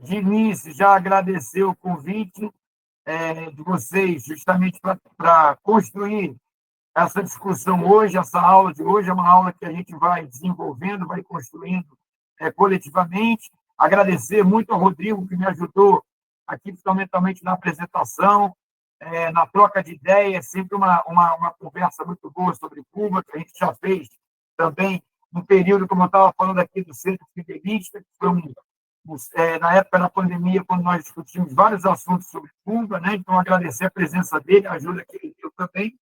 de início, já agradecer o convite de vocês, justamente para construir essa discussão hoje, essa aula de hoje é uma aula que a gente vai desenvolvendo, vai construindo coletivamente. Agradecer muito ao Rodrigo, que me ajudou aqui, fundamentalmente, na apresentação, na troca de ideias, sempre uma conversa muito boa sobre Cuba, que a gente já fez também no período, como eu estava falando aqui, do Centro Fidelista, que foi na época da pandemia, quando nós discutimos vários assuntos sobre Cuba, né? Então, agradecer a presença dele, a ajuda que ele deu também,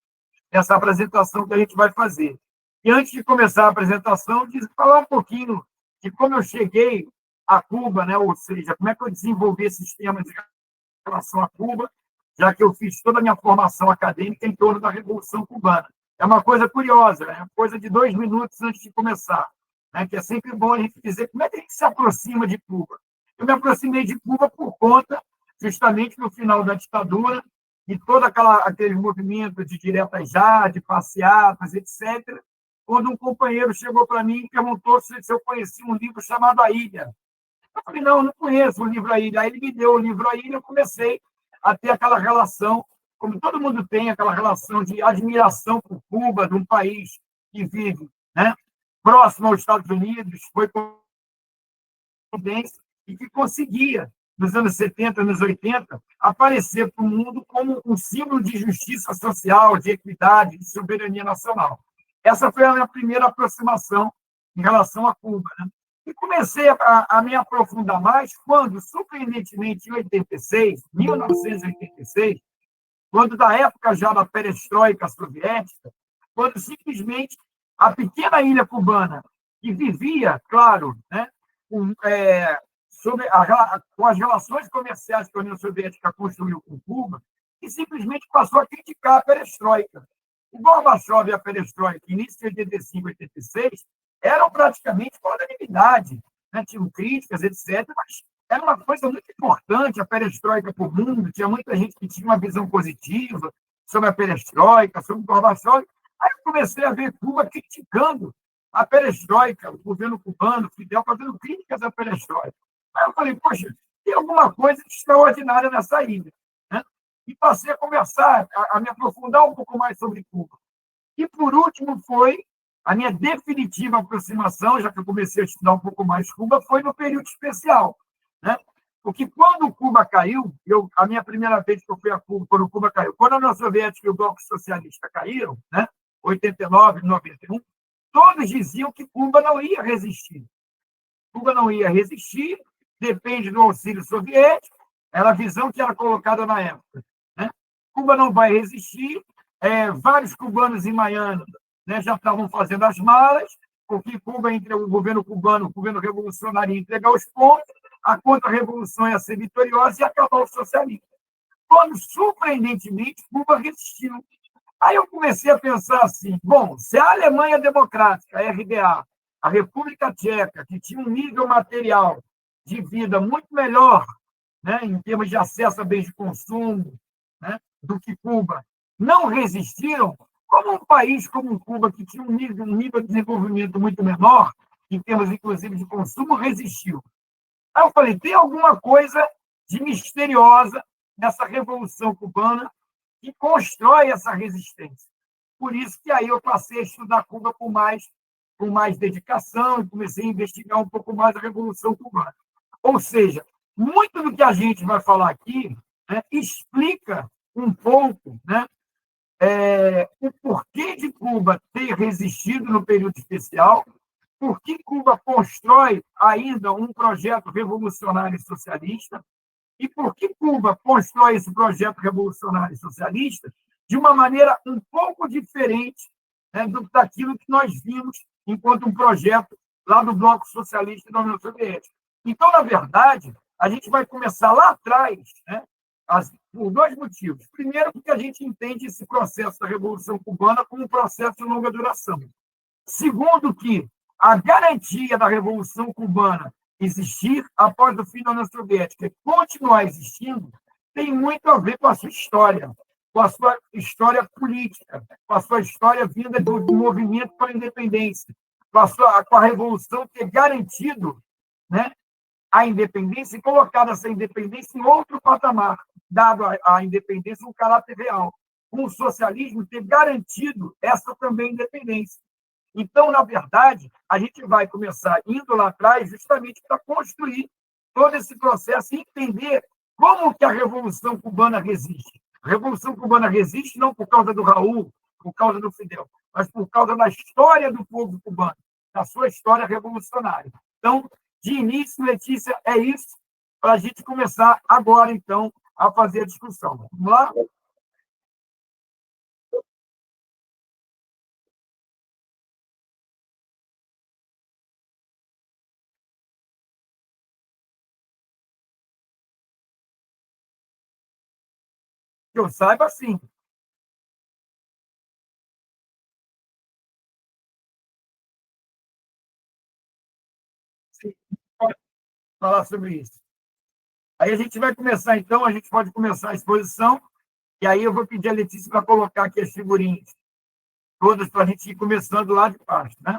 essa apresentação que a gente vai fazer. E antes de começar a apresentação, falar um pouquinho de como eu cheguei a Cuba, né? Ou seja, como é que eu desenvolvi esses temas em relação a Cuba, já que eu fiz toda a minha formação acadêmica em torno da Revolução Cubana. É uma coisa curiosa, é uma coisa de 2 minutos antes de começar, né? Que é sempre bom a gente dizer como é que a gente se aproxima de Cuba. Eu me aproximei de Cuba por conta, justamente no final da ditadura, e todo aquele movimento de diretas já, de passeatas, etc., quando um companheiro chegou para mim e perguntou se eu conhecia um livro chamado A Ilha. Eu falei, não conheço o livro A Ilha. Aí ele me deu o livro A Ilha e eu comecei a ter aquela relação, como todo mundo tem, aquela relação de admiração por Cuba, de um país que vive, né, próximo aos Estados Unidos, foi e que conseguia, nos anos 70, anos 80, aparecer para o mundo como um símbolo de justiça social, de equidade, de soberania nacional. Essa foi a minha primeira aproximação em relação a Cuba, né? E comecei a me aprofundar mais quando, surpreendentemente, em 1986, quando da época já da perestroika soviética, quando simplesmente a pequena ilha cubana, que vivia, claro, né, com as relações comerciais que a União Soviética construiu com Cuba, e simplesmente passou a criticar a perestroika. O Gorbachev e a perestroika, início de 85 e 86, eram praticamente por unanimidade, né? Tinham críticas, etc., mas era uma coisa muito importante, a perestroika para o mundo, tinha muita gente que tinha uma visão positiva sobre a perestroika, sobre o Gorbachev. Aí eu comecei a ver Cuba criticando a perestroika, o governo cubano, Fidel, fazendo críticas à perestroika. Aí eu falei, poxa, tem alguma coisa extraordinária nessa ilha, né? E passei a conversar, a me aprofundar um pouco mais sobre Cuba. E, por último, foi a minha definitiva aproximação, já que eu comecei a estudar um pouco mais Cuba, foi no período especial, né? Porque quando Cuba caiu, a minha primeira vez que eu fui a Cuba, quando Cuba caiu, quando a União Soviética e o Bloco Socialista caíram, né? 89, 91, todos diziam que Cuba não ia resistir. Cuba não ia resistir, depende do auxílio soviético, era a visão que era colocada na época, né? Cuba não vai resistir, vários cubanos em Miami, né, já estavam fazendo as malas, porque Cuba, entre o governo cubano, o governo revolucionário, ia entregar os pontos, a contra-revolução ia ser vitoriosa e ia acabar o socialismo. Quando, surpreendentemente, Cuba resistiu. Aí eu comecei a pensar assim, bom, se a Alemanha Democrática, a RDA, a República Tcheca, que tinha um nível material de vida muito melhor, né, em termos de acesso a bens de consumo, né, do que Cuba, não resistiram, como um país como Cuba, que tinha um nível de desenvolvimento muito menor, em termos, inclusive, de consumo, resistiu. Aí eu falei, tem alguma coisa de misteriosa nessa Revolução Cubana que constrói essa resistência. Por isso que aí eu passei a estudar Cuba com mais dedicação e comecei a investigar um pouco mais a Revolução Cubana. Ou seja, muito do que a gente vai falar aqui, né, explica um pouco, né, o porquê de Cuba ter resistido no período especial, por que Cuba constrói ainda um projeto revolucionário socialista e por que Cuba constrói esse projeto revolucionário socialista de uma maneira um pouco diferente, né, daquilo que nós vimos enquanto um projeto lá do Bloco Socialista da União Soviética. Então, na verdade, a gente vai começar lá atrás, né, por 2 motivos. Primeiro, porque a gente entende esse processo da Revolução Cubana como um processo de longa duração. Segundo, que a garantia da Revolução Cubana existir após o fim da União Soviética e continuar existindo tem muito a ver com a sua história política, com a sua história vinda do movimento para a independência, com a Revolução ter garantido, né, a independência e colocado essa independência em outro patamar, dado a independência um caráter real, com o socialismo ter garantido essa também independência. Então, na verdade, a gente vai começar indo lá atrás justamente para construir todo esse processo e entender como que a Revolução Cubana resiste. A Revolução Cubana resiste não por causa do Raul, por causa do Fidel, mas por causa da história do povo cubano, da sua história revolucionária. Então, de início, Letícia, é isso, para a gente começar agora, então, a fazer a discussão. Vamos lá? Que eu saiba, sim. Sim, pode falar sobre isso. Aí a gente vai começar, então, a gente pode começar a exposição, e aí eu vou pedir a Letícia para colocar aqui as figurinhas, todas para a gente ir começando lá de baixo, né?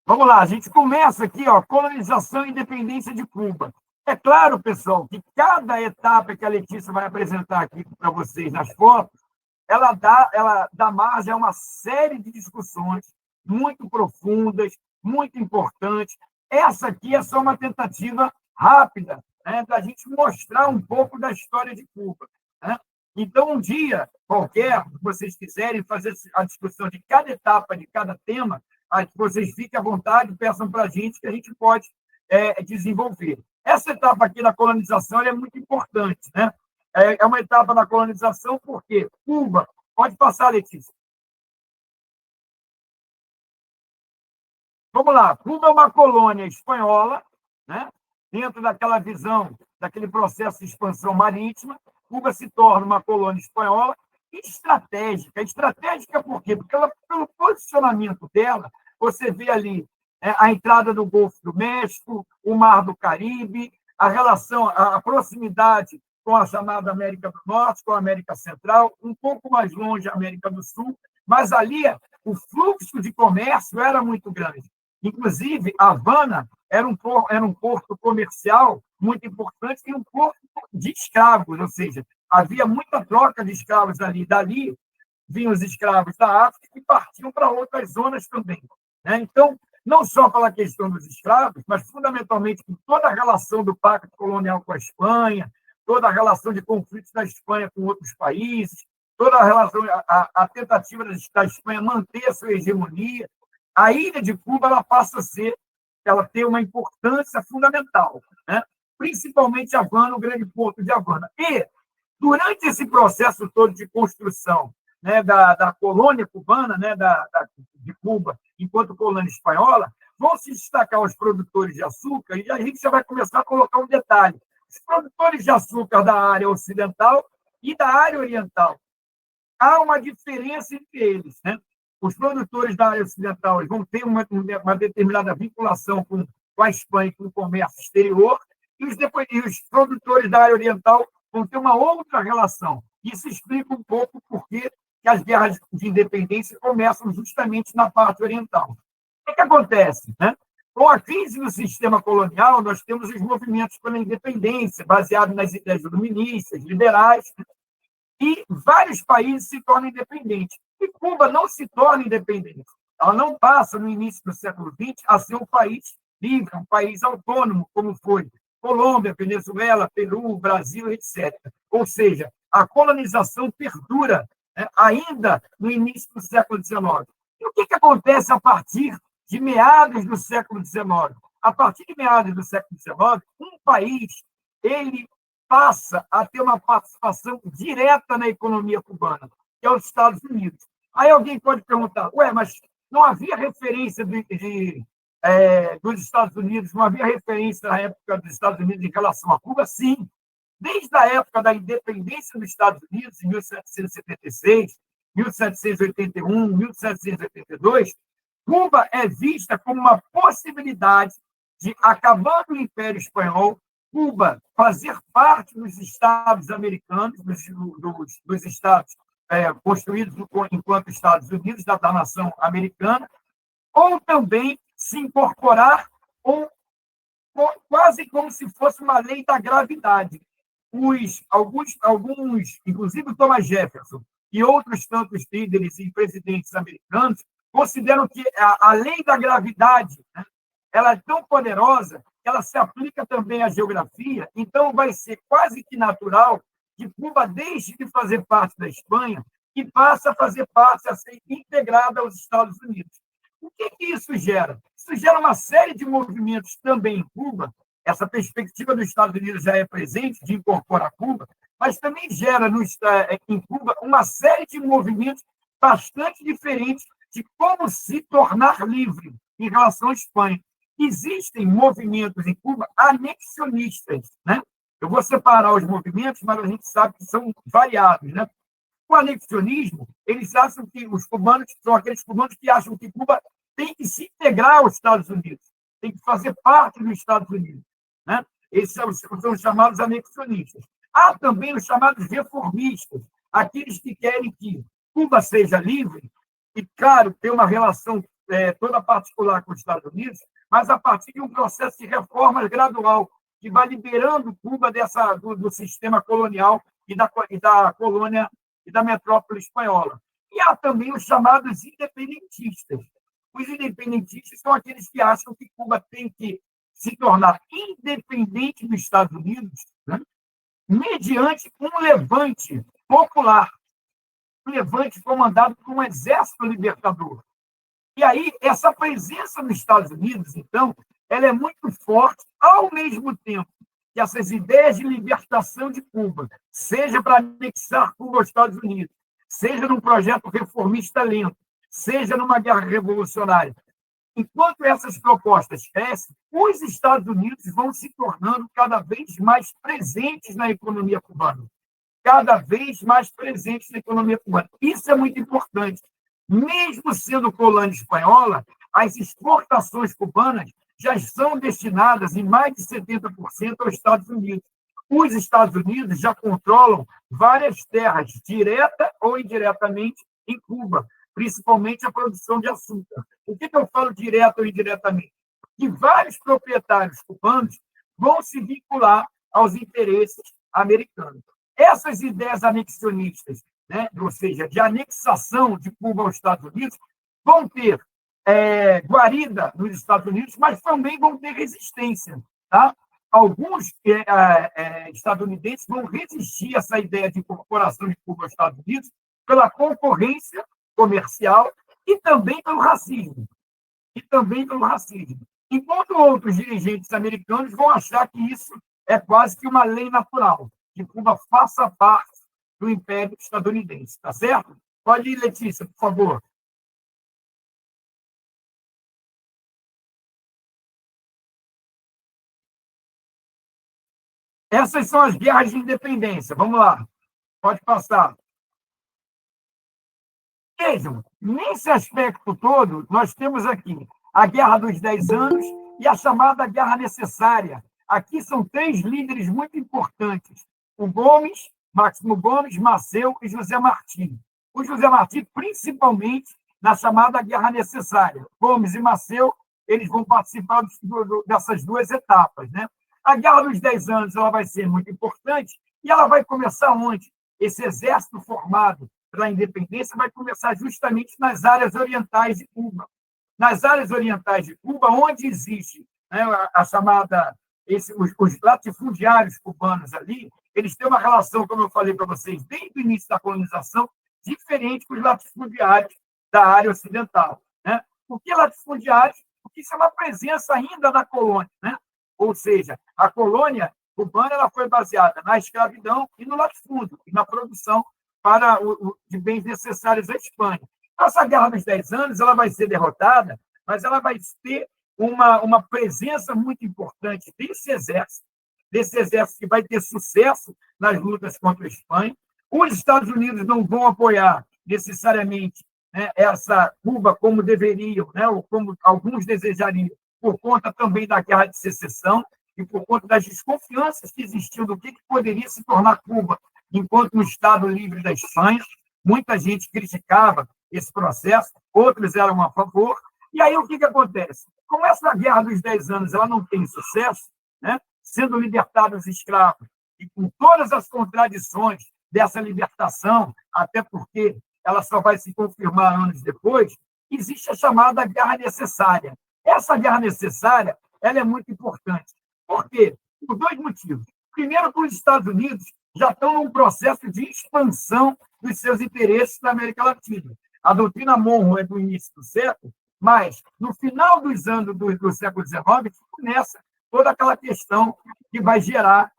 Vamos lá, a gente começa aqui, ó, colonização e independência de Cuba. É claro, pessoal, que cada etapa que a Letícia vai apresentar aqui para vocês nas fotos, ela dá margem a uma série de discussões muito profundas, muito importantes. Essa aqui é só uma tentativa rápida, né, da gente mostrar um pouco da história de Cuba, né? Então, um dia qualquer, se vocês quiserem fazer a discussão de cada etapa, de cada tema, aí vocês fiquem à vontade, peçam para a gente que a gente pode desenvolver. Essa etapa aqui da colonização é muito importante, né? É uma etapa da colonização, porque Cuba, pode passar, Letícia. Vamos lá, Cuba é uma colônia espanhola, né? Dentro daquela visão, daquele processo de expansão marítima, Cuba se torna uma colônia espanhola estratégica. Estratégica por quê? Porque ela, pelo posicionamento dela, você vê ali a entrada do Golfo do México, o Mar do Caribe, a relação, a proximidade com a chamada América do Norte, com a América Central, um pouco mais longe a América do Sul, mas ali o fluxo de comércio era muito grande. Inclusive, Havana era um porto comercial muito importante e um porto de escravos, ou seja, havia muita troca de escravos ali. Dali vinham os escravos da África que partiam para outras zonas também, né? Então, não só pela questão dos escravos, mas fundamentalmente por toda a relação do pacto colonial com a Espanha, toda a relação de conflitos da Espanha com outros países, toda a relação, a tentativa da Espanha manter a sua hegemonia. A ilha de Cuba ela passa a ser, ela tem uma importância fundamental, né? Principalmente Havana, o grande porto de Havana. E, durante esse processo todo de construção, né, da colônia cubana, né, de Cuba, enquanto colônia espanhola, vão se destacar os produtores de açúcar, e a gente já vai começar a colocar um detalhe. Os produtores de açúcar da área ocidental e da área oriental. Há uma diferença entre eles, né? Os produtores da área ocidental vão ter uma determinada vinculação com a Espanha e com o comércio exterior, e os produtores da área oriental vão ter uma outra relação. Isso explica um pouco por que as guerras de independência começam justamente na parte oriental. O que acontece, né? Com a crise do sistema colonial, nós temos os movimentos pela independência, baseados nas ideias iluministas, liberais, e vários países se tornam independentes. E Cuba não se torna independente. Ela não passa, no início do século XX, a ser um país livre, um país autônomo, como foi Colômbia, Venezuela, Peru, Brasil, etc. Ou seja, a colonização perdura, né, ainda no início do século XIX. E o que acontece a partir de meados do século XIX? A partir de meados do século XIX, um país ele passa a ter uma participação direta na economia cubana, que é os Estados Unidos. Aí alguém pode perguntar, mas não havia referência dos Estados Unidos, não havia referência na época dos Estados Unidos em relação a Cuba? Sim. Desde a época da independência dos Estados Unidos, em 1776, 1781, 1782, Cuba é vista como uma possibilidade de, acabando o Império Espanhol, Cuba fazer parte dos Estados americanos, dos Estados construídos enquanto Estados Unidos, da nação americana, ou também se incorporar, ou quase como se fosse uma lei da gravidade. Alguns, inclusive Thomas Jefferson e outros tantos líderes e presidentes americanos, consideram que a lei da gravidade, né, ela é tão poderosa que ela se aplica também à geografia, então vai ser quase que natural que Cuba deixe de fazer parte da Espanha e passe a fazer parte, a ser integrada aos Estados Unidos. O que isso gera? Isso gera uma série de movimentos também em Cuba. Essa perspectiva dos Estados Unidos já é presente, de incorporar Cuba, mas também gera em Cuba uma série de movimentos bastante diferentes de como se tornar livre em relação à Espanha. Existem movimentos em Cuba anexionistas, né? Eu vou separar os movimentos, mas a gente sabe que são variados, né? O anexionismo, eles acham que os cubanos são aqueles cubanos que acham que Cuba tem que se integrar aos Estados Unidos, tem que fazer parte dos Estados Unidos, né? Esses são os chamados anexionistas. Há também os chamados reformistas, aqueles que querem que Cuba seja livre e, claro, ter uma relação toda particular com os Estados Unidos, mas a partir de um processo de reforma gradual, que vai liberando Cuba do sistema colonial e da colônia e da metrópole espanhola. E há também os chamados independentistas. Os independentistas são aqueles que acham que Cuba tem que se tornar independente dos Estados Unidos, né, mediante um levante popular, um levante comandado por um exército libertador. E aí, essa presença nos Estados Unidos, então, ela é muito forte, ao mesmo tempo que essas ideias de libertação de Cuba, seja para anexar Cuba aos Estados Unidos, seja num projeto reformista lento, seja numa guerra revolucionária, enquanto essas propostas crescem, os Estados Unidos vão se tornando cada vez mais presentes na economia cubana. Cada vez mais presentes na economia cubana. Isso é muito importante. Mesmo sendo colônia espanhola, as exportações cubanas já são destinadas em mais de 70% aos Estados Unidos. Os Estados Unidos já controlam várias terras, direta ou indiretamente, em Cuba, principalmente a produção de açúcar. O que eu falo direto ou indiretamente? Que vários proprietários cubanos vão se vincular aos interesses americanos. Essas ideias anexionistas, né, ou seja, de anexação de Cuba aos Estados Unidos, vão ter guarida nos Estados Unidos, mas também vão ter resistência. Tá? Alguns estadunidenses vão resistir a essa ideia de incorporação de Cuba aos Estados Unidos pela concorrência comercial e também pelo racismo. Enquanto outros dirigentes americanos vão achar que isso é quase que uma lei natural, que Cuba faça parte do Império Estadunidense, tá certo? Pode ir, Letícia, por favor. Essas são as guerras de independência. Vamos lá. Pode passar. Vejam, nesse aspecto todo, nós temos aqui a Guerra dos 10 Anos e a chamada Guerra Necessária. Aqui são três líderes muito importantes: o Gomes, Máximo Gomes, Maceu e José Martí. O José Martí, principalmente, na chamada Guerra Necessária. Gomes e Maceu, eles vão participar dessas duas etapas, né? A Guerra dos 10 Anos ela vai ser muito importante e ela vai começar onde? Esse exército formado pela independência vai começar justamente nas áreas orientais de Cuba. Nas áreas orientais de Cuba, onde existe, né, a chamada... os latifundiários cubanos ali, eles têm uma relação, como eu falei para vocês, desde o início da colonização, diferente dos latifundiários da área ocidental. Né? Por que latifundiários? Porque isso é uma presença ainda da colônia. Né? Ou seja, a colônia cubana ela foi baseada na escravidão e no latifúndio, e na produção de bens necessários à Espanha. Essa Guerra dos 10 Anos ela vai ser derrotada, mas ela vai ter uma presença muito importante desse exército que vai ter sucesso nas lutas contra a Espanha. Os Estados Unidos não vão apoiar necessariamente, né, essa Cuba como deveriam, né, ou como alguns desejariam, por conta também da Guerra de Secessão e por conta das desconfianças que existiam do que poderia se tornar Cuba enquanto um Estado livre da Espanha. Muita gente criticava esse processo, outros eram a favor. E aí o que acontece? Como essa Guerra dos 10 anos ela não tem sucesso, né? Sendo libertados os escravos, e com todas as contradições dessa libertação, até porque ela só vai se confirmar anos depois, existe a chamada guerra necessária. Essa guerra necessária ela é muito importante. Por quê? Por dois motivos. Primeiro, que os Estados Unidos já estão num processo de expansão dos seus interesses na América Latina. A doutrina Monroe é do início do século, mas no final dos anos do século XIX começa toda aquela questão que vai gerar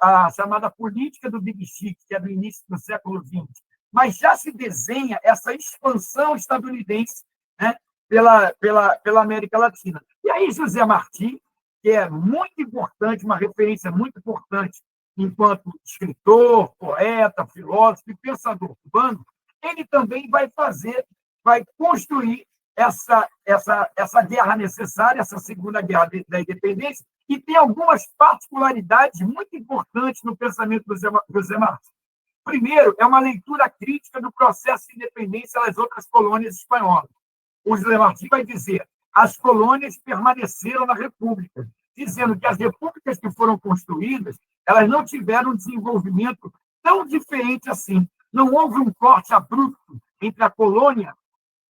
a chamada política do Big Chic, que é do início do século XX. Mas já se desenha essa expansão estadunidense, né, pela América Latina. E aí José Martí, que é muito importante, uma referência muito importante enquanto escritor, poeta, filósofo e pensador cubano, ele também vai construir essa guerra necessária, essa segunda guerra da independência, e tem algumas particularidades muito importantes no pensamento do José Martí. Primeiro, é uma leitura crítica do processo de independência das outras colônias espanholas. O José Martí vai dizer: as colônias permaneceram na República, dizendo que as repúblicas que foram construídas elas não tiveram um desenvolvimento tão diferente assim. Não houve um corte abrupto entre a colônia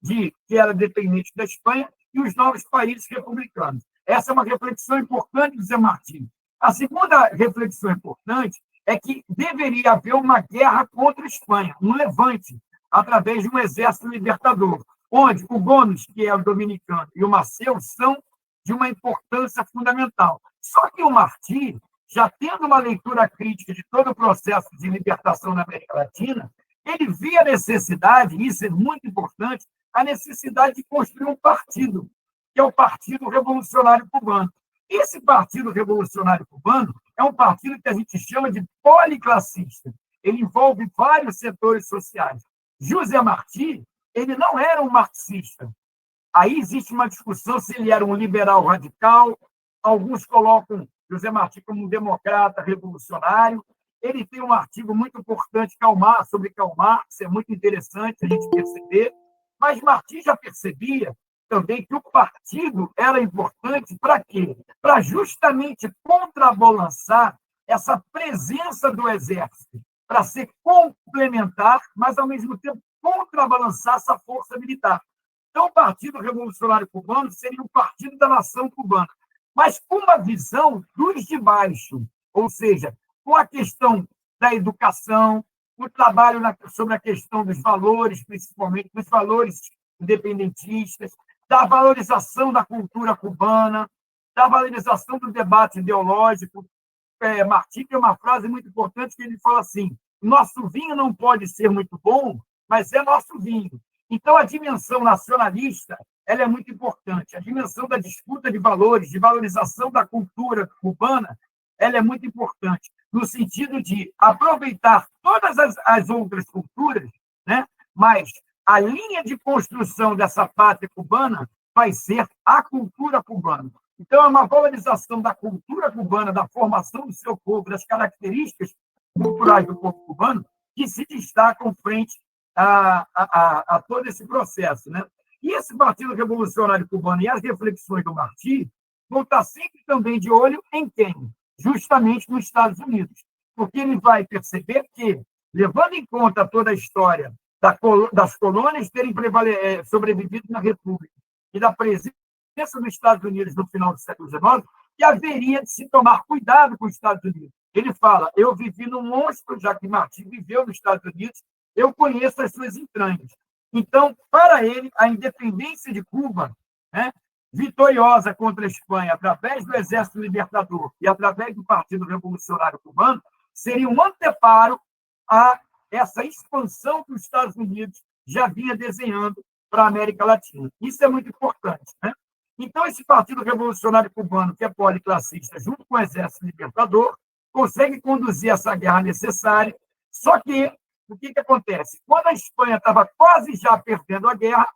que era dependente da Espanha e os novos países republicanos. Essa é uma reflexão importante do Zé Martí. A segunda reflexão importante é que deveria haver uma guerra contra a Espanha, um levante, através de um exército libertador, onde o Gomes, que é o dominicano, e o Maceo são de uma importância fundamental. Só que o Martí, já tendo uma leitura crítica de todo o processo de libertação na América Latina, ele via a necessidade, e isso é muito importante, a necessidade de construir um partido, que é o Partido Revolucionário Cubano. Esse Partido Revolucionário Cubano é um partido que a gente chama de policlassista. Ele envolve vários setores sociais. José Martí, ele não era um marxista. Aí existe uma discussão se ele era um liberal radical. Alguns colocam José Martí como um democrata revolucionário. Ele tem um artigo muito importante sobre Karl Marx, é muito interessante a gente perceber. Mas Martí já percebia também que o partido era importante para quê? Para justamente contrabalançar essa presença do exército, para ser complementar, mas, ao mesmo tempo, contrabalançar essa força militar. Então, o Partido Revolucionário Cubano seria o partido da nação cubana, mas com uma visão dos de baixo, ou seja, com a questão da educação, o trabalho sobre a questão dos valores, principalmente dos valores independentistas, da valorização da cultura cubana, da valorização do debate ideológico. Martí tem uma frase muito importante que ele fala assim: nosso vinho não pode ser muito bom, mas é nosso vinho. Então, a dimensão nacionalista ela é muito importante. A dimensão da disputa de valores, de valorização da cultura cubana, ela é muito importante, no sentido de aproveitar todas as outras culturas, né? Mas a linha de construção dessa pátria cubana vai ser a cultura cubana. Então, é uma valorização da cultura cubana, da formação do seu povo, das características culturais do povo cubano, que se destacam frente a todo esse processo, né? E esse Partido Revolucionário Cubano e as reflexões do Martí vão estar sempre também de olho em quem? Justamente nos Estados Unidos. Porque ele vai perceber que, levando em conta toda a história das colônias terem sobrevivido na República e da presença dos Estados Unidos no final do século XIX, que haveria de se tomar cuidado com os Estados Unidos. Ele fala: eu vivi no monstro, já que Martí viveu nos Estados Unidos, eu conheço as suas entranhas. Então, para ele, a independência de Cuba, né, vitoriosa contra a Espanha, através do Exército Libertador e através do Partido Revolucionário Cubano, seria um anteparo a essa expansão que os Estados Unidos já vinha desenhando para a América Latina. Isso é muito importante, né? Então, esse Partido Revolucionário Cubano, que é policlassista, junto com o Exército Libertador, consegue conduzir essa guerra necessária. Só que, o que acontece? Quando a Espanha estava quase já perdendo a guerra,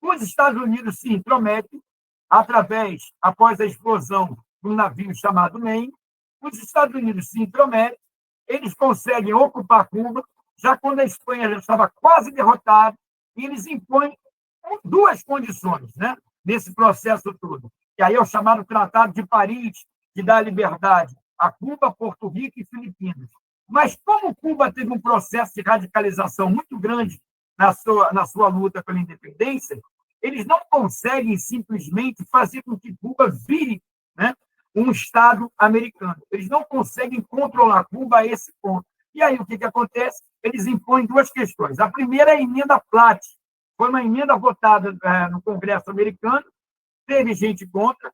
os Estados Unidos se intrometem, após a explosão de um navio chamado Maine, os Estados Unidos se intrometem, eles conseguem ocupar Cuba, já quando a Espanha já estava quase derrotada, e eles impõem duas condições, né, nesse processo todo, que aí é o chamado Tratado de Paris, que dá liberdade a Cuba, Porto Rico e Filipinas. Mas como Cuba teve um processo de radicalização muito grande na sua luta pela independência, eles não conseguem simplesmente fazer com que Cuba vire, né, um Estado americano. Eles não conseguem controlar Cuba a esse ponto. E aí o que acontece? Eles impõem duas questões. A primeira é a emenda Platt. Foi uma emenda votada no Congresso americano, teve gente contra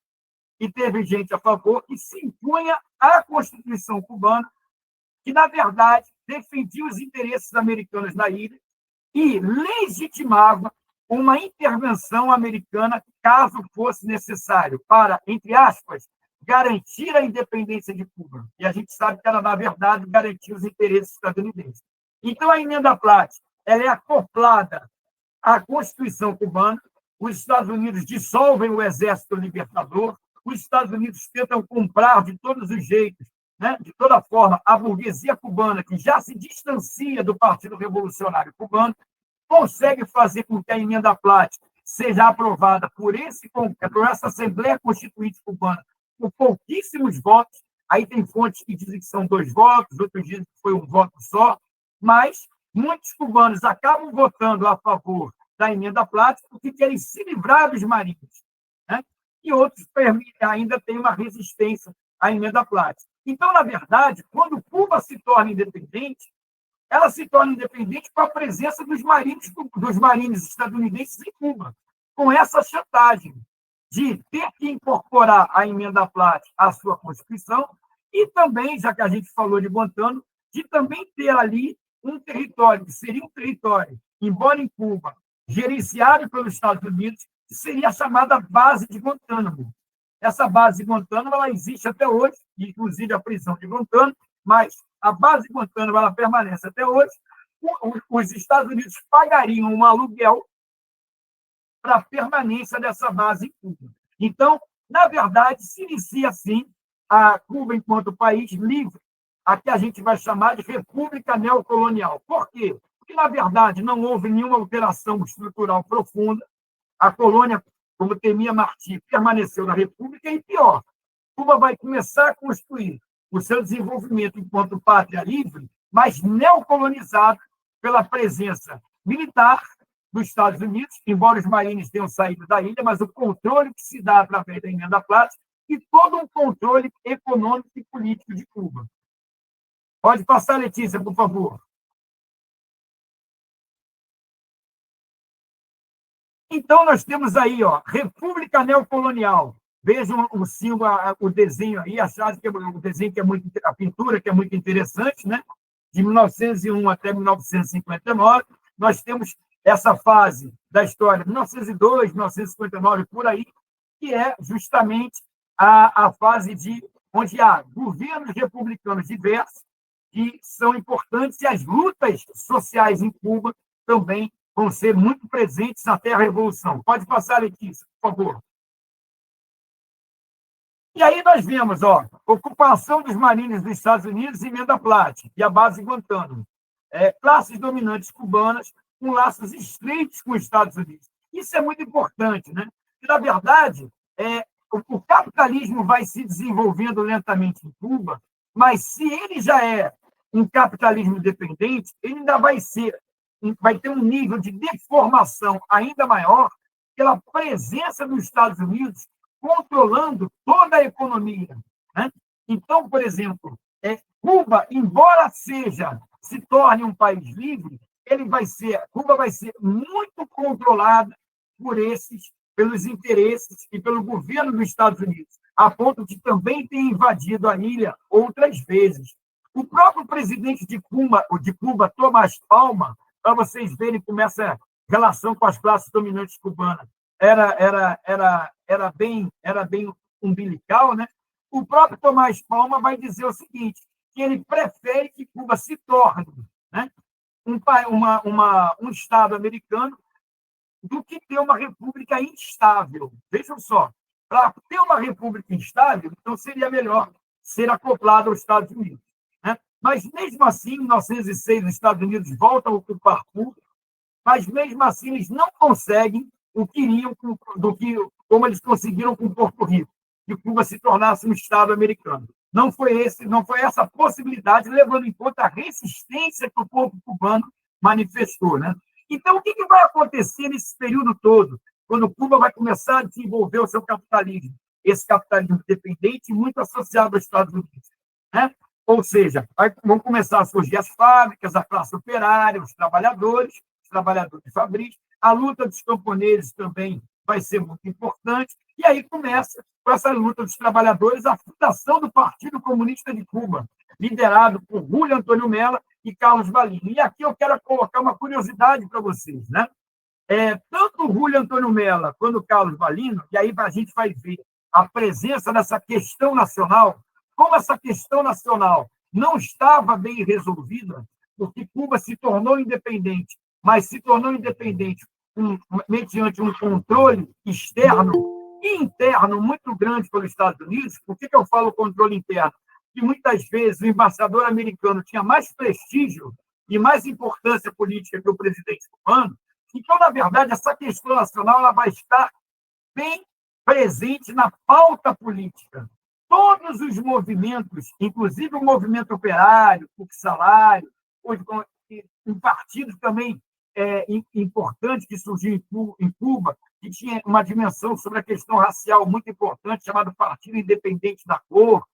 e teve gente a favor, que se impunha à Constituição cubana, que, na verdade, defendia os interesses americanos na ilha e legitimava uma intervenção americana caso fosse necessário para, entre aspas, garantir a independência de Cuba. E a gente sabe que ela, na verdade, garantia os interesses estadunidenses. Então, a emenda Platt ela é acoplada à Constituição cubana, os Estados Unidos dissolvem o Exército Libertador, os Estados Unidos tentam comprar de todos os jeitos, né, de toda forma, a burguesia cubana, que já se distancia do Partido Revolucionário Cubano, consegue fazer com que a emenda Platt seja aprovada por essa Assembleia Constituinte Cubana por pouquíssimos votos. Aí tem fontes que dizem que são 2 votos, outros dizem que foi 1 voto só, mas muitos cubanos acabam votando a favor da emenda Platt porque querem se livrar dos marinhos, né? E outros ainda têm uma resistência à emenda Platt. Então, na verdade, quando Cuba se torna independente, ela se torna independente com a presença dos marines estadunidenses em Cuba, com essa chantagem de ter que incorporar a emenda Platt à sua Constituição e também, já que a gente falou de Guantánamo, de também ter ali um território, que seria um território, embora em Cuba, gerenciado pelos Estados Unidos, que seria a chamada base de Guantánamo. Essa base de Guantánamo ela existe até hoje, inclusive a prisão de Guantánamo, mas a base de Guantánamo ela permanece até hoje. Os Estados Unidos pagariam um aluguel para a permanência dessa base em Cuba. Então, na verdade, se inicia assim a Cuba enquanto país livre, a que a gente vai chamar de República Neocolonial. Por quê? Porque, na verdade, não houve nenhuma alteração estrutural profunda. A colônia, como temia Martí, permaneceu na República e, pior, Cuba vai começar a construir o seu desenvolvimento enquanto pátria livre, mas neocolonizado pela presença militar dos Estados Unidos, embora os marines tenham saído da ilha, mas o controle que se dá através da emenda Platt e todo um controle econômico e político de Cuba. Pode passar, Letícia, por favor. Então, nós temos aí, República Neocolonial. Vejam o símbolo, o desenho aí, o desenho que é muito, a pintura que é muito interessante, né? De 1901 até 1959, nós temos essa fase da história, 1902, 1959, por aí, que é justamente a fase onde há governos republicanos diversos que são importantes e as lutas sociais em Cuba também vão ser muito presentes até a Revolução. Pode passar, Letícia, por favor. E aí nós vemos, ocupação dos marines dos Estados Unidos e emenda Platt, e a base Guantánamo. Classes dominantes cubanas com laços estreitos com os Estados Unidos. Isso é muito importante, né? Porque, na verdade, o capitalismo vai se desenvolvendo lentamente em Cuba, mas se ele já é um capitalismo dependente, ele ainda vai ter um nível de deformação ainda maior pela presença dos Estados Unidos controlando toda a economia, né? Então, por exemplo, Cuba, embora se torne um país livre, Cuba vai ser muito controlada pelos interesses e pelo governo dos Estados Unidos, a ponto de também ter invadido a ilha outras vezes. O próprio presidente de Cuba, Tomás Palma, para vocês verem como essa relação com as classes dominantes cubanas era bem umbilical, né? O próprio Tomás Palma vai dizer o seguinte, que ele prefere que Cuba se torne, né, um Estado americano do que ter uma república instável. Vejam só, para ter uma república instável, então seria melhor ser acoplado aos Estados Unidos, né? Mas, mesmo assim, em 1906, os Estados Unidos voltam a ocupar Cuba, mas, mesmo assim, eles não conseguem o que iriam como eles conseguiram com Porto Rico, que Cuba se tornasse um Estado americano. Não foi essa possibilidade, levando em conta a resistência que o povo cubano manifestou, né? Então, o que vai acontecer nesse período todo, quando Cuba vai começar a desenvolver o seu capitalismo? Esse capitalismo dependente, muito associado aos Estados Unidos, né? Ou seja, vão começar a surgir as fábricas, a classe operária, os trabalhadores de fabris, a luta dos camponeses também vai ser muito importante, e aí começa, com essa luta dos trabalhadores, a fundação do Partido Comunista de Cuba, liderado por Julio Antônio Mella e Carlos Valim. E aqui eu quero colocar uma curiosidade para vocês, né? Tanto o Julio Antônio Mella quanto o Carlos Valim, e aí a gente vai ver a presença dessa questão nacional, como essa questão nacional não estava bem resolvida, porque Cuba se tornou independente, mas se tornou independente mediante um controle externo e interno muito grande pelos Estados Unidos. Por que eu falo controle interno? Que muitas vezes o embaixador americano tinha mais prestígio e mais importância política que o presidente cubano. Então, na verdade, essa questão nacional ela vai estar bem presente na pauta política. Todos os movimentos, inclusive o movimento operário, o salário, um partido também importante que surgiu em Cuba, que tinha uma dimensão sobre a questão racial muito importante, chamado Partido Independente da Cor.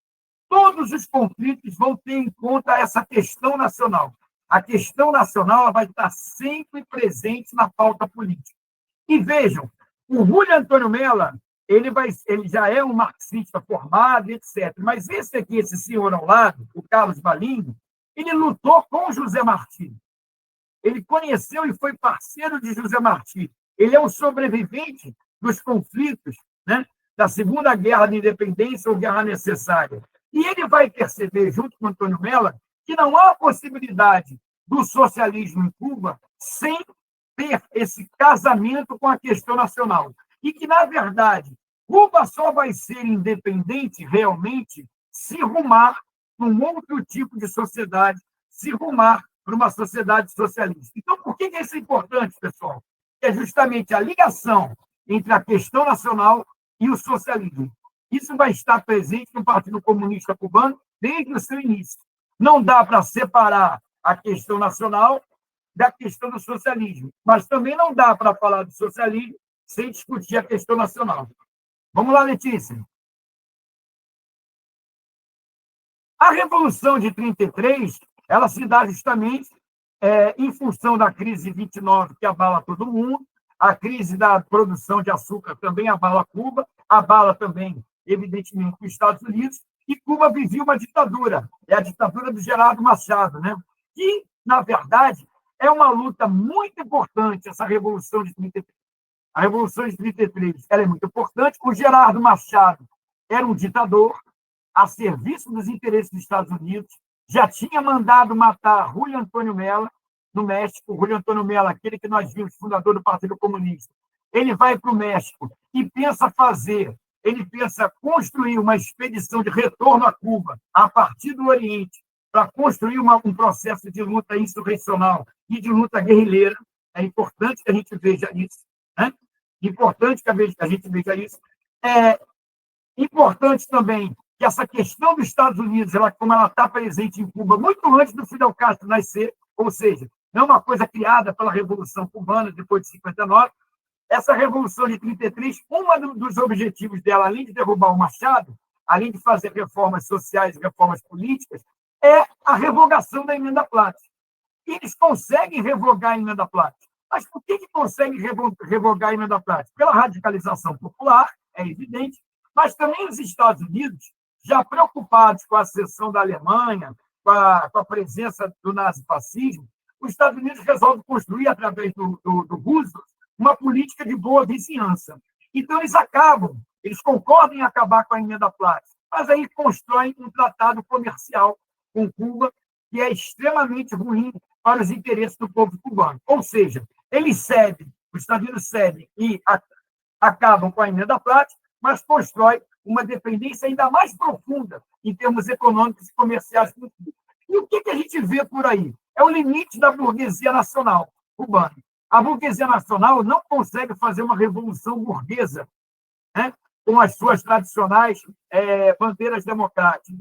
Todos os conflitos vão ter em conta essa questão nacional. A questão nacional ela vai estar sempre presente na pauta política. E vejam, o Julio Antônio Mella, ele já é um marxista formado, etc. Mas esse senhor ao lado, o Carlos Valim, ele lutou com José Martí. Ele conheceu e foi parceiro de José Martí. Ele é um sobrevivente dos conflitos, né, da Segunda Guerra de Independência ou Guerra Necessária. E ele vai perceber, junto com Antônio Mella, que não há possibilidade do socialismo em Cuba sem ter esse casamento com a questão nacional. E que, na verdade, Cuba só vai ser independente realmente se rumar para um outro tipo de sociedade, se rumar para uma sociedade socialista. Então, por que isso é importante, pessoal? É justamente a ligação entre a questão nacional e o socialismo. Isso vai estar presente no Partido Comunista Cubano desde o seu início. Não dá para separar a questão nacional da questão do socialismo, mas também não dá para falar do socialismo sem discutir a questão nacional. Vamos lá, Letícia. A Revolução de 1933, ela se dá justamente em função da crise de 29, que abala todo mundo, a crise da produção de açúcar também abala Cuba, abala também, evidentemente, os Estados Unidos, e Cuba vivia uma ditadura, é a ditadura do Gerardo Machado, né? Que, na verdade, é uma luta muito importante, essa Revolução de 33. A Revolução de 33 ela é muito importante. O Gerardo Machado era um ditador a serviço dos interesses dos Estados Unidos, já tinha mandado matar Julio Antônio Mella no México. Julio Antônio Mella, aquele que nós vimos, fundador do Partido Comunista. Ele vai para o México e ele pensa construir uma expedição de retorno a Cuba, a partir do Oriente, para construir um processo de luta insurrecional e de luta guerrilheira. É importante que a gente veja isso. Né? Importante que a gente veja isso. É importante também que essa questão dos Estados Unidos, como ela está presente em Cuba muito antes do Fidel Castro nascer, ou seja, não é uma coisa criada pela Revolução Cubana depois de 59, essa Revolução de 33, um dos objetivos dela, além de derrubar o Machado, além de fazer reformas sociais e reformas políticas, é a revogação da Emenda Platt. E eles conseguem revogar a Emenda Platt. Mas por que conseguem revogar a Emenda Platt? Pela radicalização popular, é evidente, mas também os Estados Unidos, já preocupados com a ascensão da Alemanha, com a presença do nazifascismo, os Estados Unidos resolvem construir, através do Roosevelt, uma política de boa vizinhança. Então, eles concordam em acabar com a Emenda Platt, mas aí constroem um tratado comercial com Cuba, que é extremamente ruim para os interesses do povo cubano. Ou seja, os Estados Unidos cedem e acabam com a Emenda Platt, mas constrói uma dependência ainda mais profunda em termos econômicos e comerciais com Cuba. E o que a gente vê por aí? É o limite da burguesia nacional cubana. A burguesia nacional não consegue fazer uma revolução burguesa, né, com as suas tradicionais bandeiras democráticas.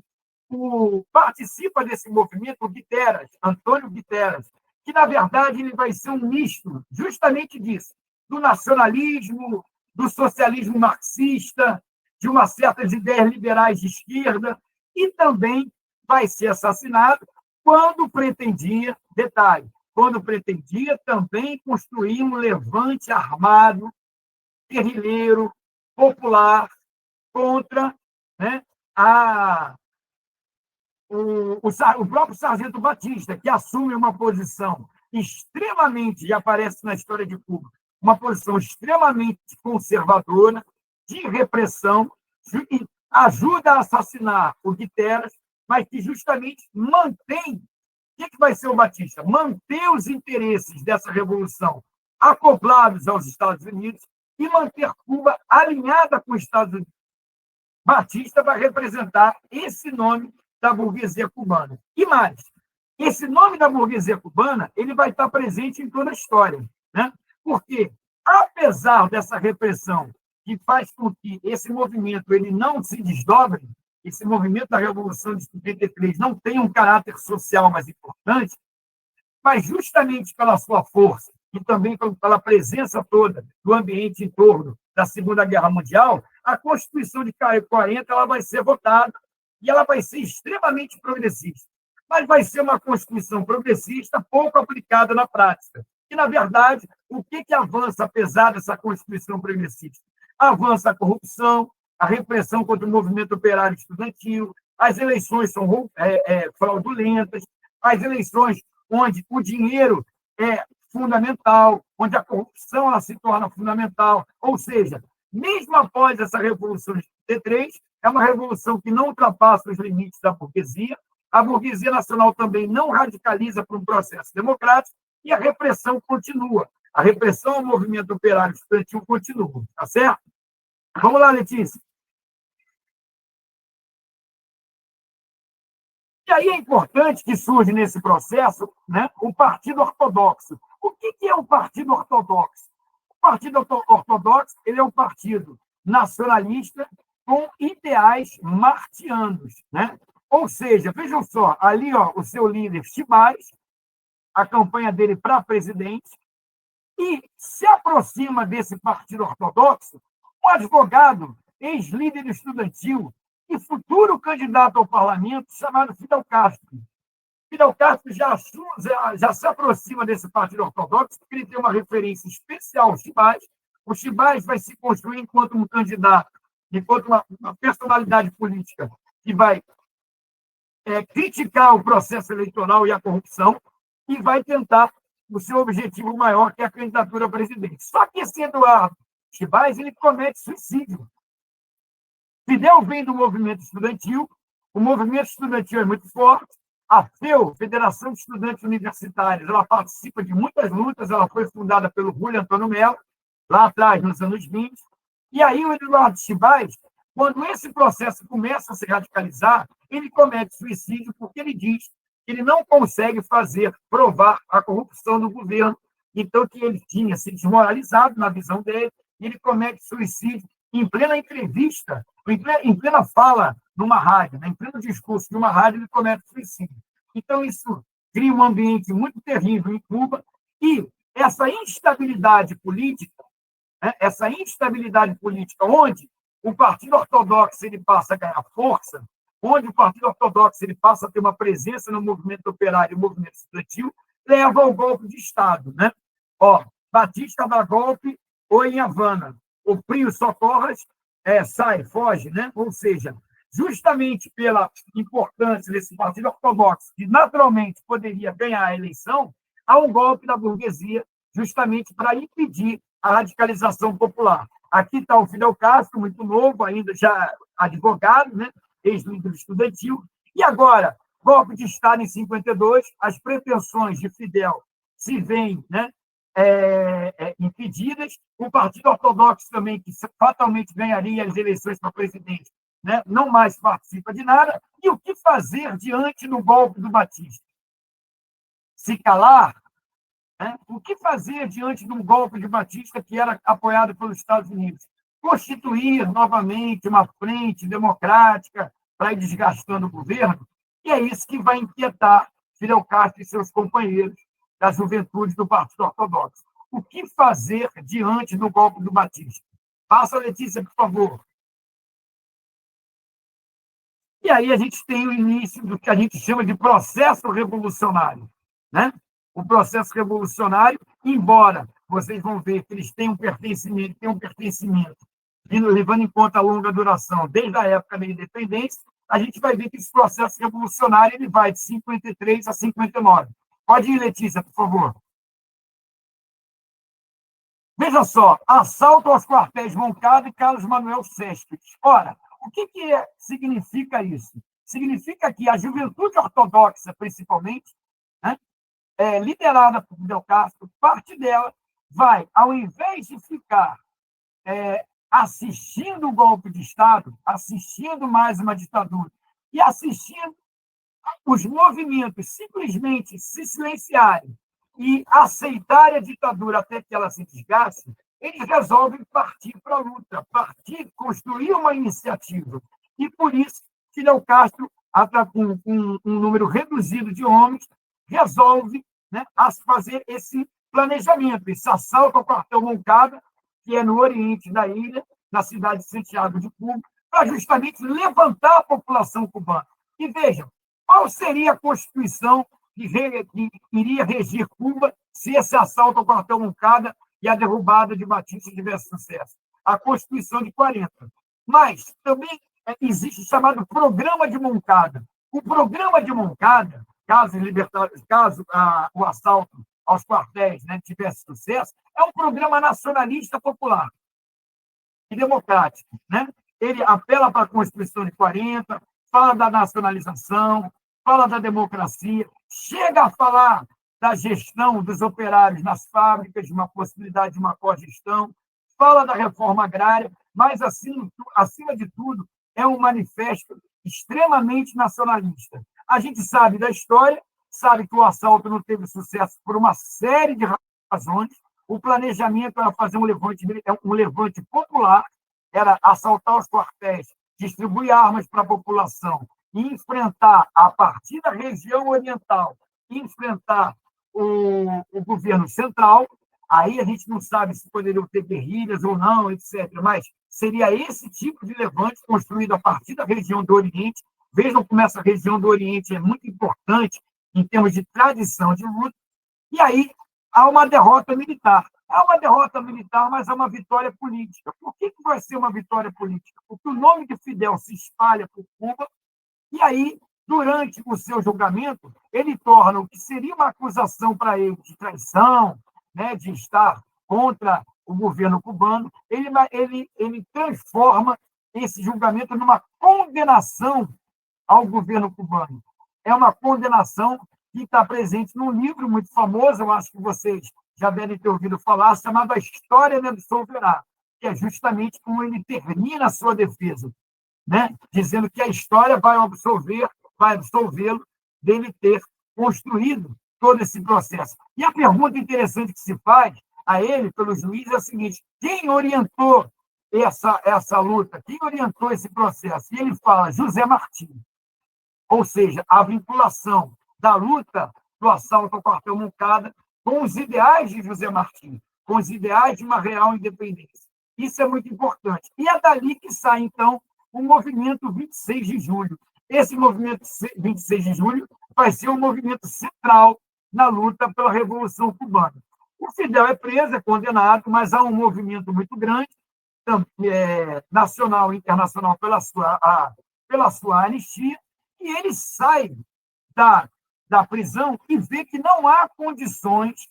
Participa desse movimento o Guterres, Antônio Guterres, que, na verdade, ele vai ser um misto justamente disso, do nacionalismo, do socialismo marxista, de umas certas ideias liberais de esquerda, e também vai ser assassinado quando pretendia, detalhe, quando pretendia também construir um levante armado, guerrilheiro, popular, contra, né, o próprio Sargento Batista, que assume uma posição extremamente, e aparece na história de Cuba, uma posição extremamente conservadora, de repressão, e ajuda a assassinar o Guterres, mas que justamente mantém. O que vai ser o Batista? Manter os interesses dessa revolução acoplados aos Estados Unidos e manter Cuba alinhada com os Estados Unidos. Batista vai representar esse nome da burguesia cubana. E mais, esse nome da burguesia cubana ele vai estar presente em toda a história, né? Porque, apesar dessa repressão que faz com que esse movimento ele não se desdobre, esse movimento da Revolução de 73 não tem um caráter social mais importante, mas justamente pela sua força e também pela presença toda do ambiente em torno da Segunda Guerra Mundial, a Constituição de 40 ela vai ser votada e ela vai ser extremamente progressista. Mas vai ser uma Constituição progressista pouco aplicada na prática. E, na verdade, o que avança, apesar dessa Constituição progressista? Avança a corrupção, a repressão contra o movimento operário estudantil, as eleições são fraudulentas, as eleições onde o dinheiro é fundamental, onde a corrupção ela se torna fundamental. Ou seja, mesmo após essa Revolução de 33, é uma revolução que não ultrapassa os limites da burguesia, a burguesia nacional também não radicaliza para um processo democrático e a repressão continua. A repressão ao movimento operário estudantil continua, tá certo? Vamos lá, Letícia. E aí é importante que surge nesse processo, né, o Partido Ortodoxo. O que é o Partido Ortodoxo? O Partido Ortodoxo ele é um partido nacionalista com ideais martianos, né? Ou seja, vejam só, ali ó, o seu líder Chibais, a campanha dele para presidente, e se aproxima desse Partido Ortodoxo um advogado, ex-líder estudantil e futuro candidato ao parlamento, chamado Fidel Castro. Fidel Castro já se aproxima desse Partido Ortodoxo, porque ele tem uma referência especial ao Chibais. O Chibais vai se construir enquanto um candidato, enquanto uma personalidade política que vai criticar o processo eleitoral e a corrupção e vai tentar o seu objetivo maior, que é a candidatura a presidente. Só que esse Eduardo Chibais, ele comete suicídio. Fidel vem do movimento estudantil, o movimento estudantil é muito forte, a FEU, Federação de Estudantes Universitários, ela participa de muitas lutas, ela foi fundada pelo Julio Antônio Mello, lá atrás, nos anos 20, e aí o Eduardo Chibais, quando esse processo começa a se radicalizar, ele comete suicídio porque ele diz que ele não consegue provar a corrupção do governo, então que ele tinha se desmoralizado na visão dele, e ele comete suicídio em plena entrevista, em plena fala numa rádio, né? Em pleno discurso de uma rádio, ele comete suicídio. Então, isso cria um ambiente muito terrível em Cuba, e essa instabilidade política, né? Onde o Partido Ortodoxo ele passa a ganhar força, onde o Partido Ortodoxo ele passa a ter uma presença no movimento operário e no movimento estudantil, leva ao golpe de Estado. Né? Batista dá golpe ou em Havana. O Prio Socorras foge, né? Ou seja, justamente pela importância desse Partido Ortodoxo, que naturalmente poderia ganhar a eleição, há um golpe da burguesia justamente para impedir a radicalização popular. Aqui está o Fidel Castro, muito novo, ainda já advogado, né? Ex-líder estudantil. E agora, golpe de Estado em 52, as pretensões de Fidel se veem, né? impedidas, o Partido Ortodoxo também, que fatalmente ganharia as eleições para presidente, né, não mais participa de nada. E o que fazer diante do golpe do Batista? Se calar? Né? O que fazer diante de um golpe de Batista que era apoiado pelos Estados Unidos? Constituir novamente uma frente democrática para ir desgastando o governo? E é isso que vai inquietar Fidel Castro e seus companheiros da juventude do Partido Ortodoxo. O que fazer diante do golpe do Batista? Passa, Letícia, por favor. E aí a gente tem o início do que a gente chama de processo revolucionário. Né? O processo revolucionário, embora vocês vão ver que eles têm um pertencimento, levando em conta a longa duração, desde a época da independência, a gente vai ver que esse processo revolucionário ele vai de 53 a 59. Pode ir, Letícia, por favor. Veja só, assalto aos quartéis Moncada e Carlos Manuel Céspedes. Ora, o que significa isso? Significa que a juventude ortodoxa, principalmente, né, liderada por Fidel Castro, parte dela vai, ao invés de ficar assistindo o golpe de Estado, assistindo mais uma ditadura, e assistindo os movimentos simplesmente se silenciarem e aceitarem a ditadura até que ela se desgaste, eles resolvem partir para a luta, construir uma iniciativa. E, por isso, Fidel Castro, com um número reduzido de homens, resolve, né, fazer esse planejamento, esse assalto ao quartel Moncada, que é no oriente da ilha, na cidade de Santiago de Cuba, para justamente levantar a população cubana. E vejam, qual seria a Constituição que iria regir Cuba se esse assalto ao quartel Moncada e a derrubada de Batista tivesse sucesso? A Constituição de 40. Mas também existe o chamado Programa de Moncada. O Programa de Moncada, caso o assalto aos quartéis, né, tivesse sucesso, é um programa nacionalista popular e democrático. Né? Ele apela para a Constituição de 40, fala da nacionalização, fala da democracia, chega a falar da gestão dos operários nas fábricas, de uma possibilidade de uma cogestão, fala da reforma agrária, mas, acima de tudo, é um manifesto extremamente nacionalista. A gente sabe da história, sabe que o assalto não teve sucesso por uma série de razões. O planejamento era fazer um levante popular, era assaltar os quartéis, distribuir armas para a população, e enfrentar, a partir da região oriental, enfrentar o governo central. Aí a gente não sabe se poderiam ter guerrilhas ou não, etc. Mas seria esse tipo de levante construído a partir da região do Oriente. Vejam como essa região do Oriente é muito importante em termos de tradição de luta. E aí há uma derrota militar. Há uma derrota militar, mas há uma vitória política. Por que vai ser uma vitória política? Porque o nome de Fidel se espalha por Cuba, e aí, durante o seu julgamento, ele torna o que seria uma acusação para ele de traição, né, de estar contra o governo cubano, ele transforma esse julgamento numa condenação ao governo cubano. É uma condenação que está presente num livro muito famoso, eu acho que vocês já devem ter ouvido falar, chamado A História Me Absolverá, que é justamente como ele termina a sua defesa, né? Dizendo que a história vai absolvê-lo dele ter construído todo esse processo. E a pergunta interessante que se faz a ele, pelo juiz, é a seguinte: quem orientou essa luta? Quem orientou esse processo? E ele fala José Martí. Ou seja, a vinculação da luta do assalto ao quartel Moncada com os ideais de José Martí, com os ideais de uma real independência. Isso é muito importante. E é dali que sai, então, o movimento 26 de julho. Esse movimento 26 de julho vai ser um movimento central na luta pela Revolução Cubana. O Fidel é preso, é condenado, mas há um movimento muito grande, nacional e internacional, pela sua anistia, e ele sai da prisão e vê que não há condições,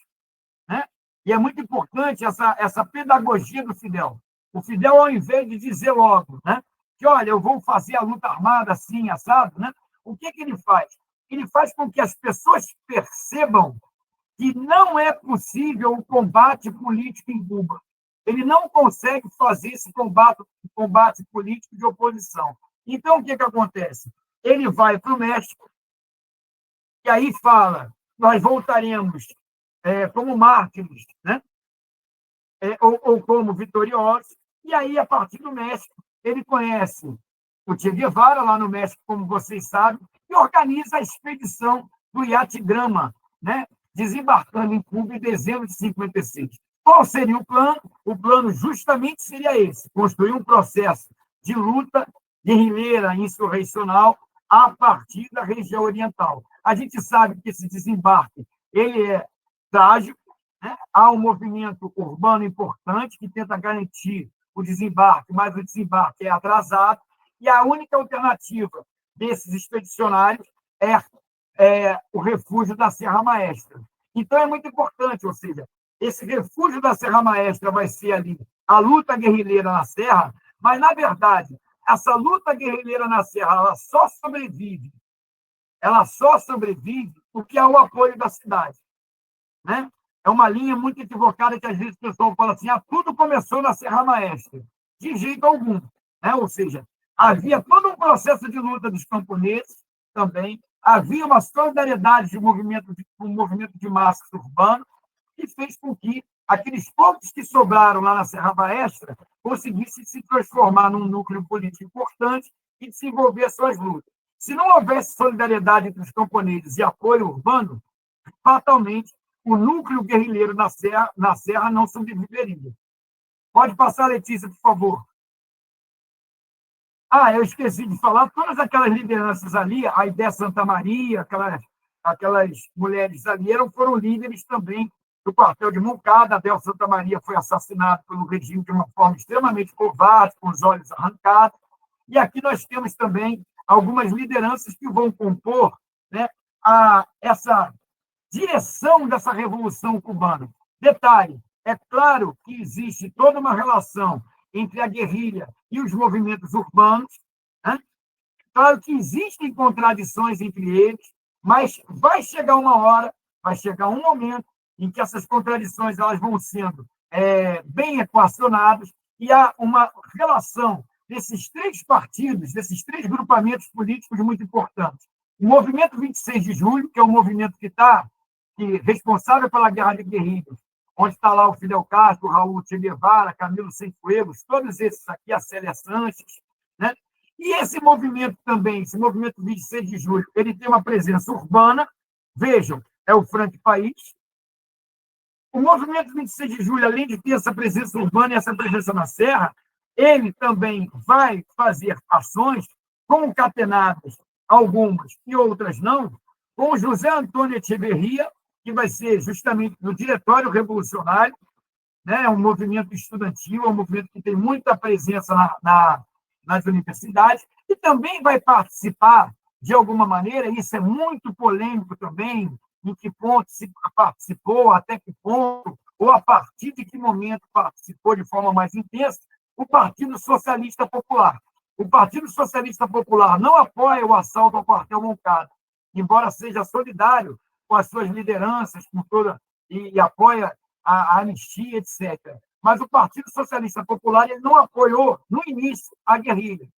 né? E é muito importante essa pedagogia do Fidel. O Fidel, ao invés de dizer logo, né, que, olha, eu vou fazer a luta armada assim, assado, né? O que ele faz? Ele faz com que as pessoas percebam que não é possível o combate político em Cuba. Ele não consegue fazer esse combate político de oposição. Então, o que acontece? Ele vai para o México, e aí fala, nós voltaremos como mártires, né? Ou como vitoriosos, e aí, a partir do México, ele conhece o Che Guevara, lá no México, como vocês sabem, e organiza a expedição do Yatigrama, né? Desembarcando em Cuba em dezembro de 56. Qual seria o plano? O plano justamente seria esse, construir um processo de luta guerrilheira insurrecional a partir da região oriental. A gente sabe que esse desembarque ele é trágico, né? Há um movimento urbano importante que tenta garantir o desembarque, mas o desembarque é atrasado, e a única alternativa desses expedicionários é o refúgio da Serra Maestra. Então, é muito importante, ou seja, esse refúgio da Serra Maestra vai ser ali a luta guerrilheira na Serra, mas, na verdade, essa luta guerrilheira na Serra ela só sobrevive porque há o apoio da cidade, né? É uma linha muito equivocada que às vezes o pessoal fala assim, tudo começou na Serra Maestra. De jeito algum, né? Ou seja, havia todo um processo de luta dos camponeses também, havia uma solidariedade de um movimento de massas urbano, que fez com que aqueles poucos que sobraram lá na Serra Maestra conseguissem se transformar num núcleo político importante e desenvolver suas lutas. Se não houvesse solidariedade entre os camponeses e apoio urbano, fatalmente o núcleo guerrilheiro na Serra não sobreviveria. Pode passar, Letícia, por favor. Eu esqueci de falar, todas aquelas lideranças ali, a Aidé Santa Maria, aquelas mulheres ali, foram líderes também do quartel de Moncada. Abel Santa Maria foi assassinado pelo regime de uma forma extremamente covarde, com os olhos arrancados. E aqui nós temos também algumas lideranças que vão compor, né, essa direção dessa Revolução Cubana. Detalhe, é claro que existe toda uma relação entre a guerrilha e os movimentos urbanos, né? Claro que existem contradições entre eles, mas vai chegar uma hora, vai chegar um momento em que essas contradições elas vão sendo bem equacionadas e há uma relação desses três partidos, desses três grupamentos políticos muito importantes. O movimento 26 de julho, que é o movimento que responsável pela guerra de guerrilhas, onde está lá o Fidel Castro, o Raul Che Guevara, Camilo Cienfuegos, todos esses aqui, a Célia Sanches, né? E esse movimento também, esse movimento 26 de julho, ele tem uma presença urbana, vejam, é o Frank País. O movimento 26 de julho, além de ter essa presença urbana e essa presença na Serra, ele também vai fazer ações concatenadas, algumas e outras não, com José Antônio Echeverría, que vai ser justamente do Diretório Revolucionário, né? É um movimento estudantil, é um movimento que tem muita presença nas universidades, e também vai participar, de alguma maneira, isso é muito polêmico também, em que ponto se participou, até que ponto, ou a partir de que momento participou de forma mais intensa, o Partido Socialista Popular. O Partido Socialista Popular não apoia o assalto ao quartel Moncada, embora seja solidário com as suas lideranças, e apoia a anistia, etc. Mas o Partido Socialista Popular ele não apoiou, no início, a guerrilha.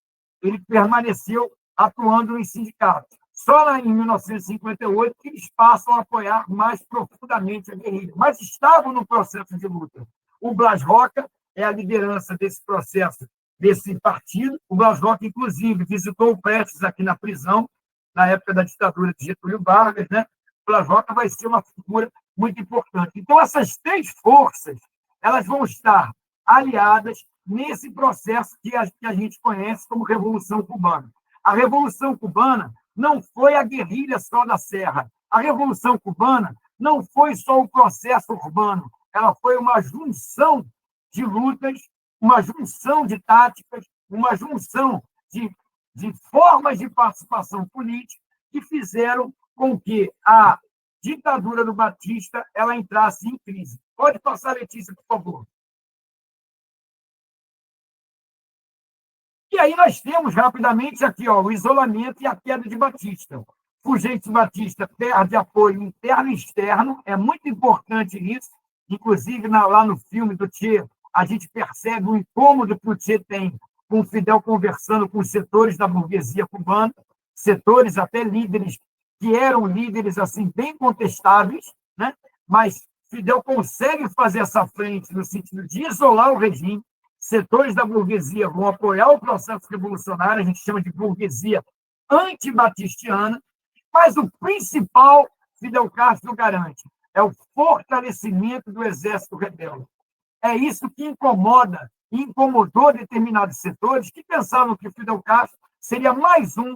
Ele permaneceu atuando em sindicatos. Só em 1958 que eles passam a apoiar mais profundamente a guerrilha, mas estavam no processo de luta. O Blas Roca é a liderança desse processo, desse partido. O Blas Roca, inclusive, visitou o Prestes aqui na prisão, na época da ditadura de Getúlio Vargas, né? O Blas Roca vai ser uma figura muito importante. Então, essas três forças elas vão estar aliadas nesse processo que a gente conhece como Revolução Cubana. A Revolução Cubana não foi a guerrilha só da Serra. A Revolução Cubana não foi só o processo urbano. Ela foi uma junção de lutas, uma junção de táticas, uma junção de formas de participação política que fizeram com que a ditadura do Batista ela entrasse em crise. Pode passar, Letícia, por favor. E aí nós temos rapidamente aqui o isolamento e a queda de Batista. Fulgêncio Batista perde apoio interno e externo, é muito importante isso, inclusive lá no filme do Che, a gente percebe o incômodo que o Che tem com o Fidel conversando com os setores da burguesia cubana, setores até líderes que eram líderes assim bem contestáveis, né? Mas Fidel consegue fazer essa frente no sentido de isolar o regime, setores da burguesia vão apoiar o processo revolucionário, a gente chama de burguesia antibatistiana, mas o principal, Fidel Castro garante, é o fortalecimento do exército rebelde. É isso que incomoda e incomodou determinados setores que pensavam que Fidel Castro seria mais um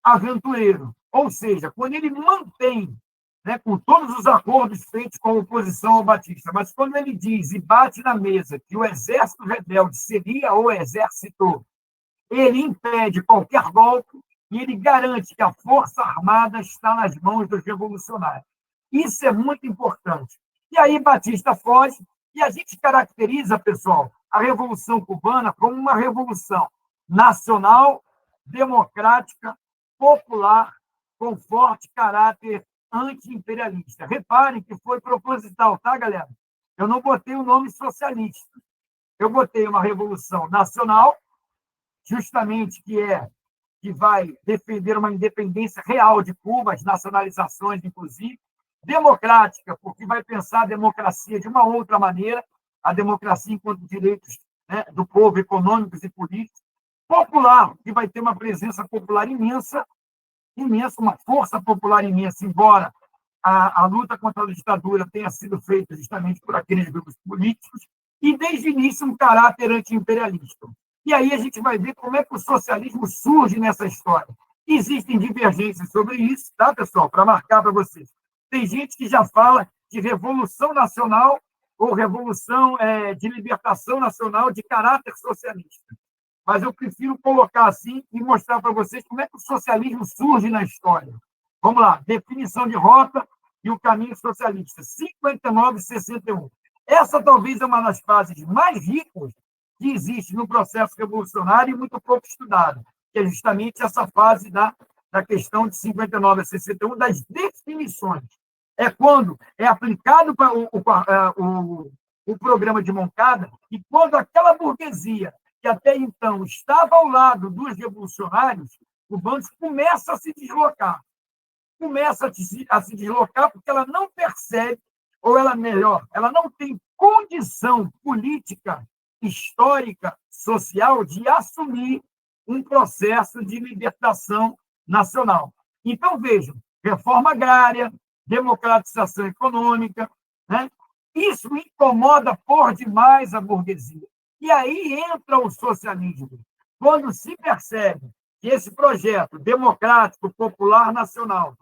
aventureiro. Ou seja, quando ele mantém, né, com todos os acordos feitos com a oposição ao Batista, mas quando ele diz e bate na mesa que o exército rebelde seria o exército, ele impede qualquer golpe e ele garante que a Força Armada está nas mãos dos revolucionários. Isso é muito importante. E aí Batista foge, e a gente caracteriza, pessoal, a Revolução Cubana como uma revolução nacional, democrática, popular, com forte caráter anti-imperialista. Reparem que foi proposital, tá, galera? Eu não botei o nome socialista. Eu botei uma revolução nacional, justamente que vai defender uma independência real de Cuba, as nacionalizações, inclusive, democrática, porque vai pensar a democracia de uma outra maneira, a democracia enquanto direitos, né, do povo, econômicos e políticos, popular, que vai ter uma presença popular imensa, uma força popular imensa, embora a luta contra a ditadura tenha sido feita justamente por aqueles grupos políticos, e desde o início um caráter anti-imperialista. E aí a gente vai ver como é que o socialismo surge nessa história. Existem divergências sobre isso, tá, pessoal? Para marcar para vocês. Tem gente que já fala de revolução nacional ou revolução de libertação nacional de caráter socialista. Mas eu prefiro colocar assim e mostrar para vocês como é que o socialismo surge na história. Vamos lá, definição de rota e o caminho socialista, 59 e 61. Essa talvez é uma das fases mais ricas que existe no processo revolucionário e muito pouco estudada, que é justamente essa fase da questão de 59 a 61, das definições. É quando é aplicado o programa de Moncada e quando aquela burguesia que até então estava ao lado dos revolucionários cubanos começa a se deslocar. Começa a se deslocar porque ela não percebe, ou ela melhor, ela não tem condição política, histórica, social de assumir um processo de libertação nacional. Então, vejam, reforma agrária, democratização econômica, né? Isso incomoda por demais a burguesia. E aí entra o socialismo. Quando se percebe que esse projeto democrático, popular, nacional,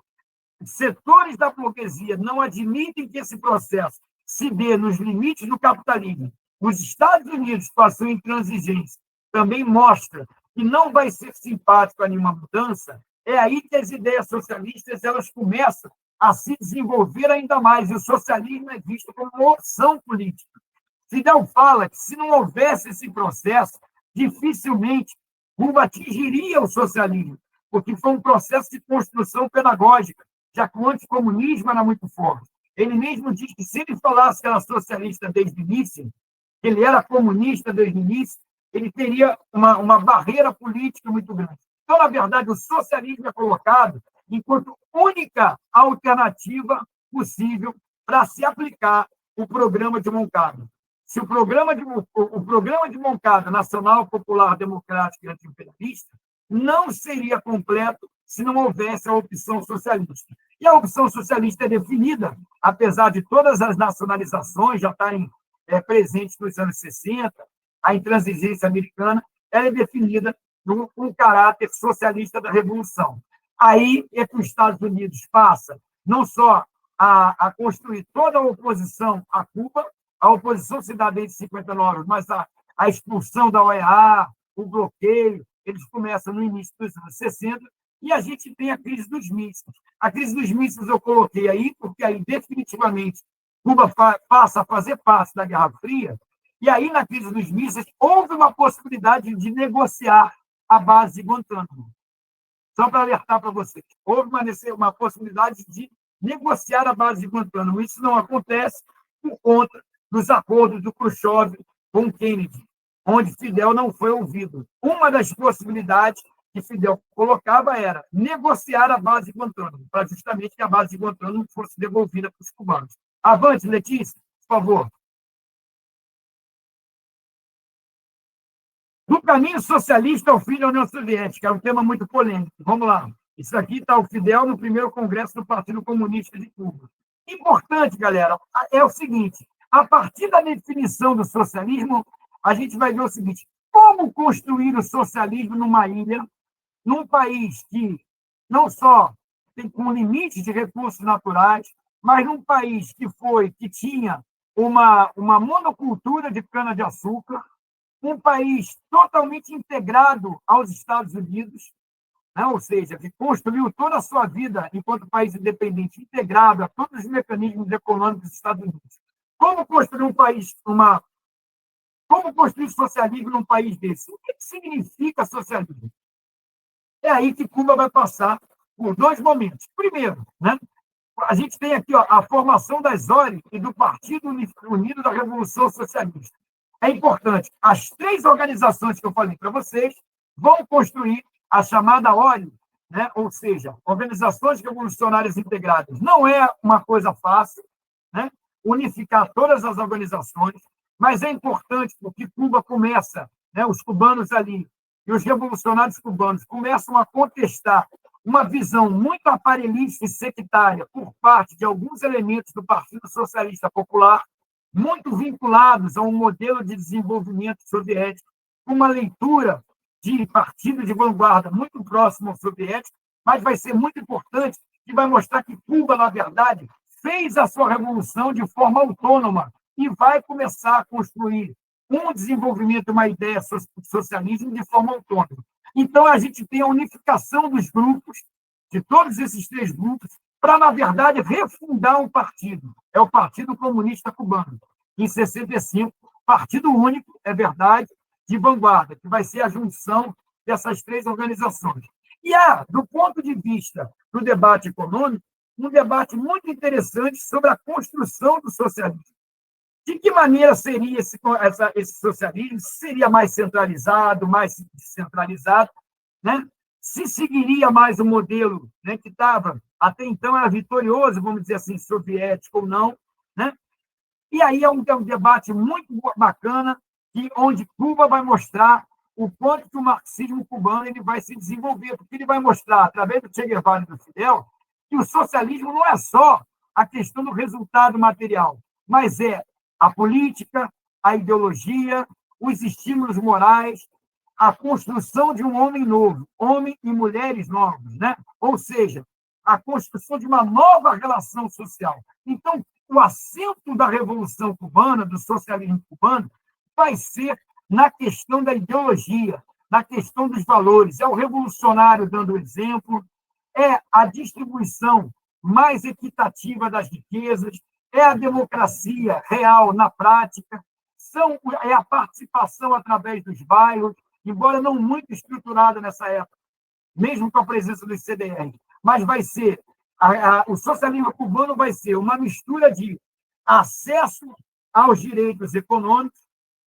setores da burguesia não admitem que esse processo se dê nos limites do capitalismo. Os Estados Unidos, com a sua intransigência, também mostra que não vai ser simpático a nenhuma mudança. É aí que as ideias socialistas elas começam a se desenvolver ainda mais. E o socialismo é visto como uma opção política. Fidel fala que, se não houvesse esse processo, dificilmente Cuba atingiria o socialismo, porque foi um processo de construção pedagógica, já que o anticomunismo era muito forte. Ele mesmo diz que, se ele falasse que era socialista desde o início, que ele era comunista desde o início, ele teria uma barreira política muito grande. Então, na verdade, o socialismo é colocado enquanto única alternativa possível para se aplicar o programa de Moncada. Se o programa de Moncada, Nacional, Popular, Democrático e Antiimperialista, não seria completo se não houvesse a opção socialista. E a opção socialista é definida, apesar de todas as nacionalizações já estarem presentes nos anos 60, a intransigência americana, ela é definida com caráter socialista da Revolução. Aí é que os Estados Unidos passa não só a construir toda a oposição a Cuba, a oposição se dá desde 59, mas a expulsão da OEA, o bloqueio, eles começam no início dos anos 60, e a gente tem a crise dos mísseis. A crise dos mísseis eu coloquei aí, porque aí definitivamente Cuba passa a fazer parte da Guerra Fria, e aí na crise dos mísseis houve uma possibilidade de negociar a base de Guantánamo. Só para alertar para vocês. Houve uma possibilidade de negociar a base de Guantánamo. Isso não acontece por conta dos acordos do Khrushchev com Kennedy, onde Fidel não foi ouvido. Uma das possibilidades que Fidel colocava era negociar a base de Guantánamo, para justamente que a base de Guantánamo fosse devolvida para os cubanos. Avante, Letícia, por favor. Do caminho socialista ao fim da União Soviética, é um tema muito polêmico. Vamos lá. Isso aqui está o Fidel no primeiro congresso do Partido Comunista de Cuba. Importante, galera, é o seguinte: a partir da definição do socialismo, a gente vai ver o seguinte: como construir o socialismo numa ilha, num país que não só tem com limite de recursos naturais, mas num país que tinha uma monocultura de cana-de-açúcar, um país totalmente integrado aos Estados Unidos, né? Ou seja, que construiu toda a sua vida enquanto país independente, integrado a todos os mecanismos econômicos dos Estados Unidos. Como construir como construir socialismo num país desse? O que significa socialismo? É aí que Cuba vai passar por dois momentos. Primeiro, né? A gente tem aqui a formação das ORI e do Partido Unido da Revolução Socialista. É importante. As três organizações que eu falei para vocês vão construir a chamada ORI, né? Ou seja, Organizações Revolucionárias Integradas. Não é uma coisa fácil, né? Unificar todas as organizações, mas é importante porque Cuba começa, né? Os cubanos ali e os revolucionários cubanos começam a contestar uma visão muito aparelhista e sectária por parte de alguns elementos do Partido Socialista Popular, muito vinculados a um modelo de desenvolvimento soviético, uma leitura de partido de vanguarda muito próximo ao soviético, mas vai ser muito importante que vai mostrar que Cuba, na verdade, fez a sua revolução de forma autônoma e vai começar a construir um desenvolvimento, uma ideia de socialismo de forma autônoma. Então, a gente tem a unificação dos grupos, de todos esses três grupos, para, na verdade, refundar um partido. É o Partido Comunista Cubano. Em 65, partido único, é verdade, de vanguarda, que vai ser a junção dessas três organizações. E há, do ponto de vista do debate econômico, um debate muito interessante sobre a construção do socialismo. De que maneira seria esse socialismo? Seria mais centralizado, mais descentralizado, né? Se seguiria mais o modelo, né, que estava, até então era vitorioso, vamos dizer assim, soviético ou não, né? E aí é um debate muito bacana, onde Cuba vai mostrar o quanto que o marxismo cubano ele vai se desenvolver, porque ele vai mostrar, através do Che Guevara e do Fidel, que o socialismo não é só a questão do resultado material, mas é a política, a ideologia, os estímulos morais, a construção de um homem novo, homem e mulheres novos, né? Ou seja, a construção de uma nova relação social. Então, o acento da Revolução Cubana, do socialismo cubano, vai ser na questão da ideologia, na questão dos valores. É o revolucionário dando exemplo, é a distribuição mais equitativa das riquezas, é a democracia real na prática, é a participação através dos bairros, embora não muito estruturada nessa época, mesmo com a presença dos CDR, mas vai ser, o socialismo cubano vai ser uma mistura de acesso aos direitos econômicos,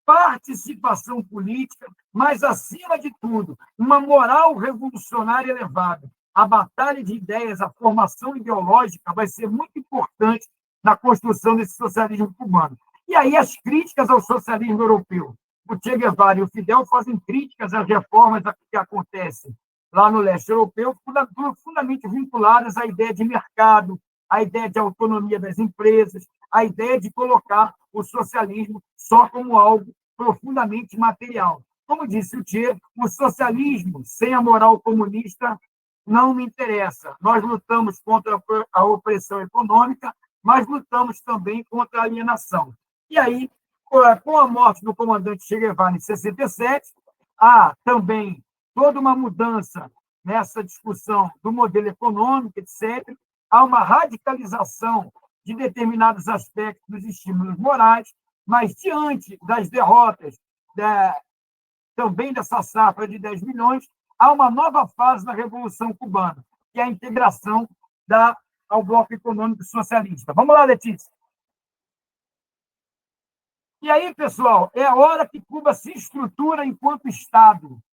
participação política, mas, acima de tudo, uma moral revolucionária elevada. A batalha de ideias, a formação ideológica vai ser muito importante na construção desse socialismo cubano. E aí as críticas ao socialismo europeu. O Che Guevara e o Fidel fazem críticas às reformas que acontecem lá no leste europeu, profundamente vinculadas à ideia de mercado, à ideia de autonomia das empresas, à ideia de colocar o socialismo só como algo profundamente material. Como disse o Che, o socialismo sem a moral comunista não me interessa. Nós lutamos contra a opressão econômica, mas lutamos também contra a alienação. E aí, com a morte do comandante Che Guevara em 67, há também toda uma mudança nessa discussão do modelo econômico, etc. Há uma radicalização de determinados aspectos dos estímulos morais, mas, diante das derrotas também dessa safra de 10 milhões, há uma nova fase na Revolução Cubana, que é a integração ao bloco econômico socialista. Vamos lá, Letícia. E aí, pessoal, é a hora que Cuba se estrutura enquanto Estado.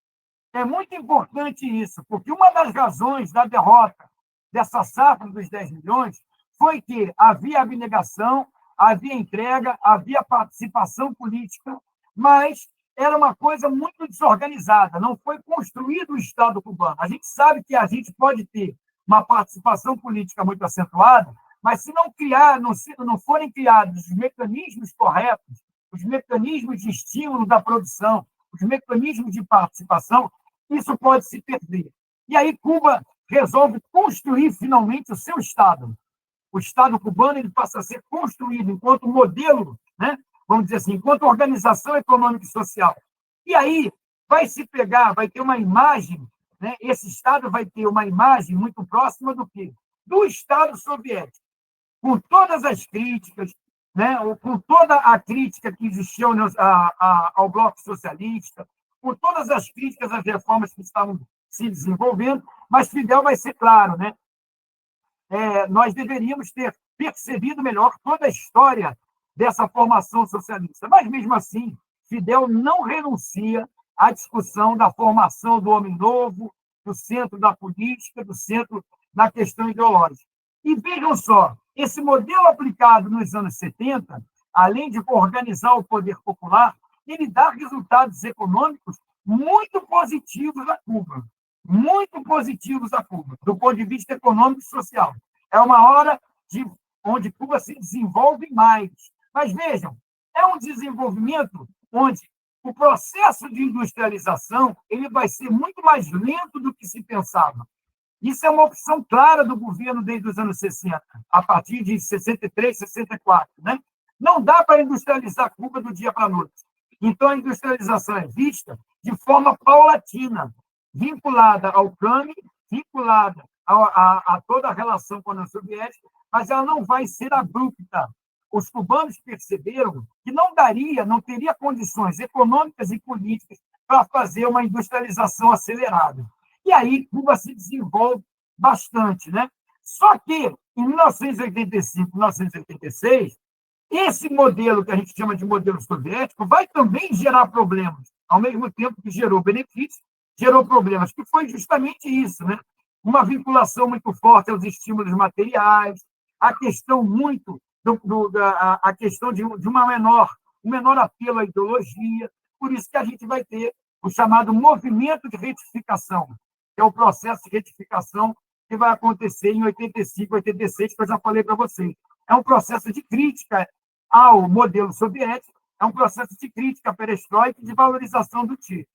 É muito importante isso, porque uma das razões da derrota dessa safra dos 10 milhões foi que havia abnegação, havia entrega, havia participação política, mas era uma coisa muito desorganizada, não foi construído o Estado cubano. A gente sabe que a gente pode ter uma participação política muito acentuada, mas se não forem criados os mecanismos corretos, os mecanismos de estímulo da produção, os mecanismos de participação, isso pode se perder. E aí Cuba resolve construir finalmente o seu Estado. O Estado cubano ele passa a ser construído enquanto modelo, né? Vamos dizer assim, enquanto organização econômica e social. E aí vai ter uma imagem, né? Esse Estado vai ter uma imagem muito próxima do quê? Do Estado soviético, com todas as críticas, né? Com toda a crítica que existia ao bloco socialista, com todas as críticas às reformas que estavam se desenvolvendo, mas Fidel vai ser claro, né? Nós deveríamos ter percebido melhor toda a história dessa formação socialista. Mas, mesmo assim, Fidel não renuncia à discussão da formação do homem novo, do centro da política, do centro da questão ideológica. E vejam só, esse modelo aplicado nos anos 70, além de organizar o poder popular, ele dá resultados econômicos muito positivos a Cuba. Muito positivos a Cuba, do ponto de vista econômico e social. É uma hora onde Cuba se desenvolve mais. Mas vejam, é um desenvolvimento onde o processo de industrialização ele vai ser muito mais lento do que se pensava. Isso é uma opção clara do governo desde os anos 60, a partir de 63, 64. Né? Não dá para industrializar Cuba do dia para a noite. Então, a industrialização é vista de forma paulatina, vinculada ao CAMI, vinculada a toda a relação com a União Soviética, mas ela não vai ser abrupta. Os cubanos perceberam que não teria condições econômicas e políticas para fazer uma industrialização acelerada. E aí Cuba se desenvolve bastante. Né? Só que, em 1985, 1986, esse modelo que a gente chama de modelo soviético vai também gerar problemas, ao mesmo tempo que gerou benefícios, gerou problemas, que foi justamente isso, né? Uma vinculação muito forte aos estímulos materiais, a questão muito a questão de um menor apelo à ideologia. Por isso que a gente vai ter o chamado movimento de retificação, que é o processo de retificação que vai acontecer em 85, 86, que eu já falei para vocês. É um processo de crítica ao modelo soviético, é um processo de crítica à perestroika e de valorização do Che.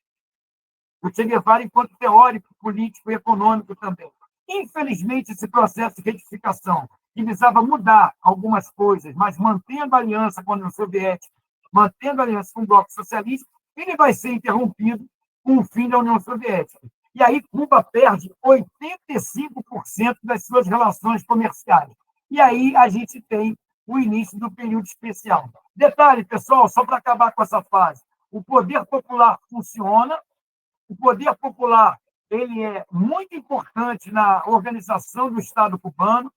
O Che Guevara enquanto teórico, político e econômico também. Infelizmente, esse processo de retificação, que visava mudar algumas coisas, mas mantendo a aliança com a União Soviética, mantendo a aliança com o bloco socialista, ele vai ser interrompido com o fim da União Soviética. E aí Cuba perde 85% das suas relações comerciais. E aí a gente tem o início do período especial. Detalhe, pessoal, só para acabar com essa fase. O poder popular funciona, o poder popular ele é muito importante na organização do Estado cubano,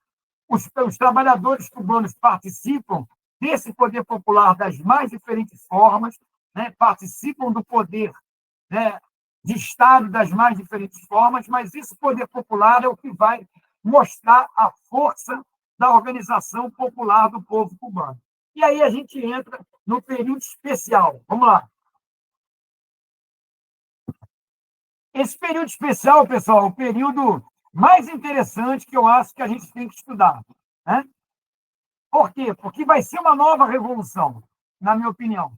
os trabalhadores cubanos participam desse poder popular das mais diferentes formas, né? Participam do poder, né, de Estado das mais diferentes formas, mas esse poder popular é o que vai mostrar a força da organização popular do povo cubano. E aí a gente entra no período especial. Vamos lá. Esse período especial, pessoal, é o período mais interessante que eu acho que a gente tem que estudar. Né? Por quê? Porque vai ser uma nova revolução, na minha opinião.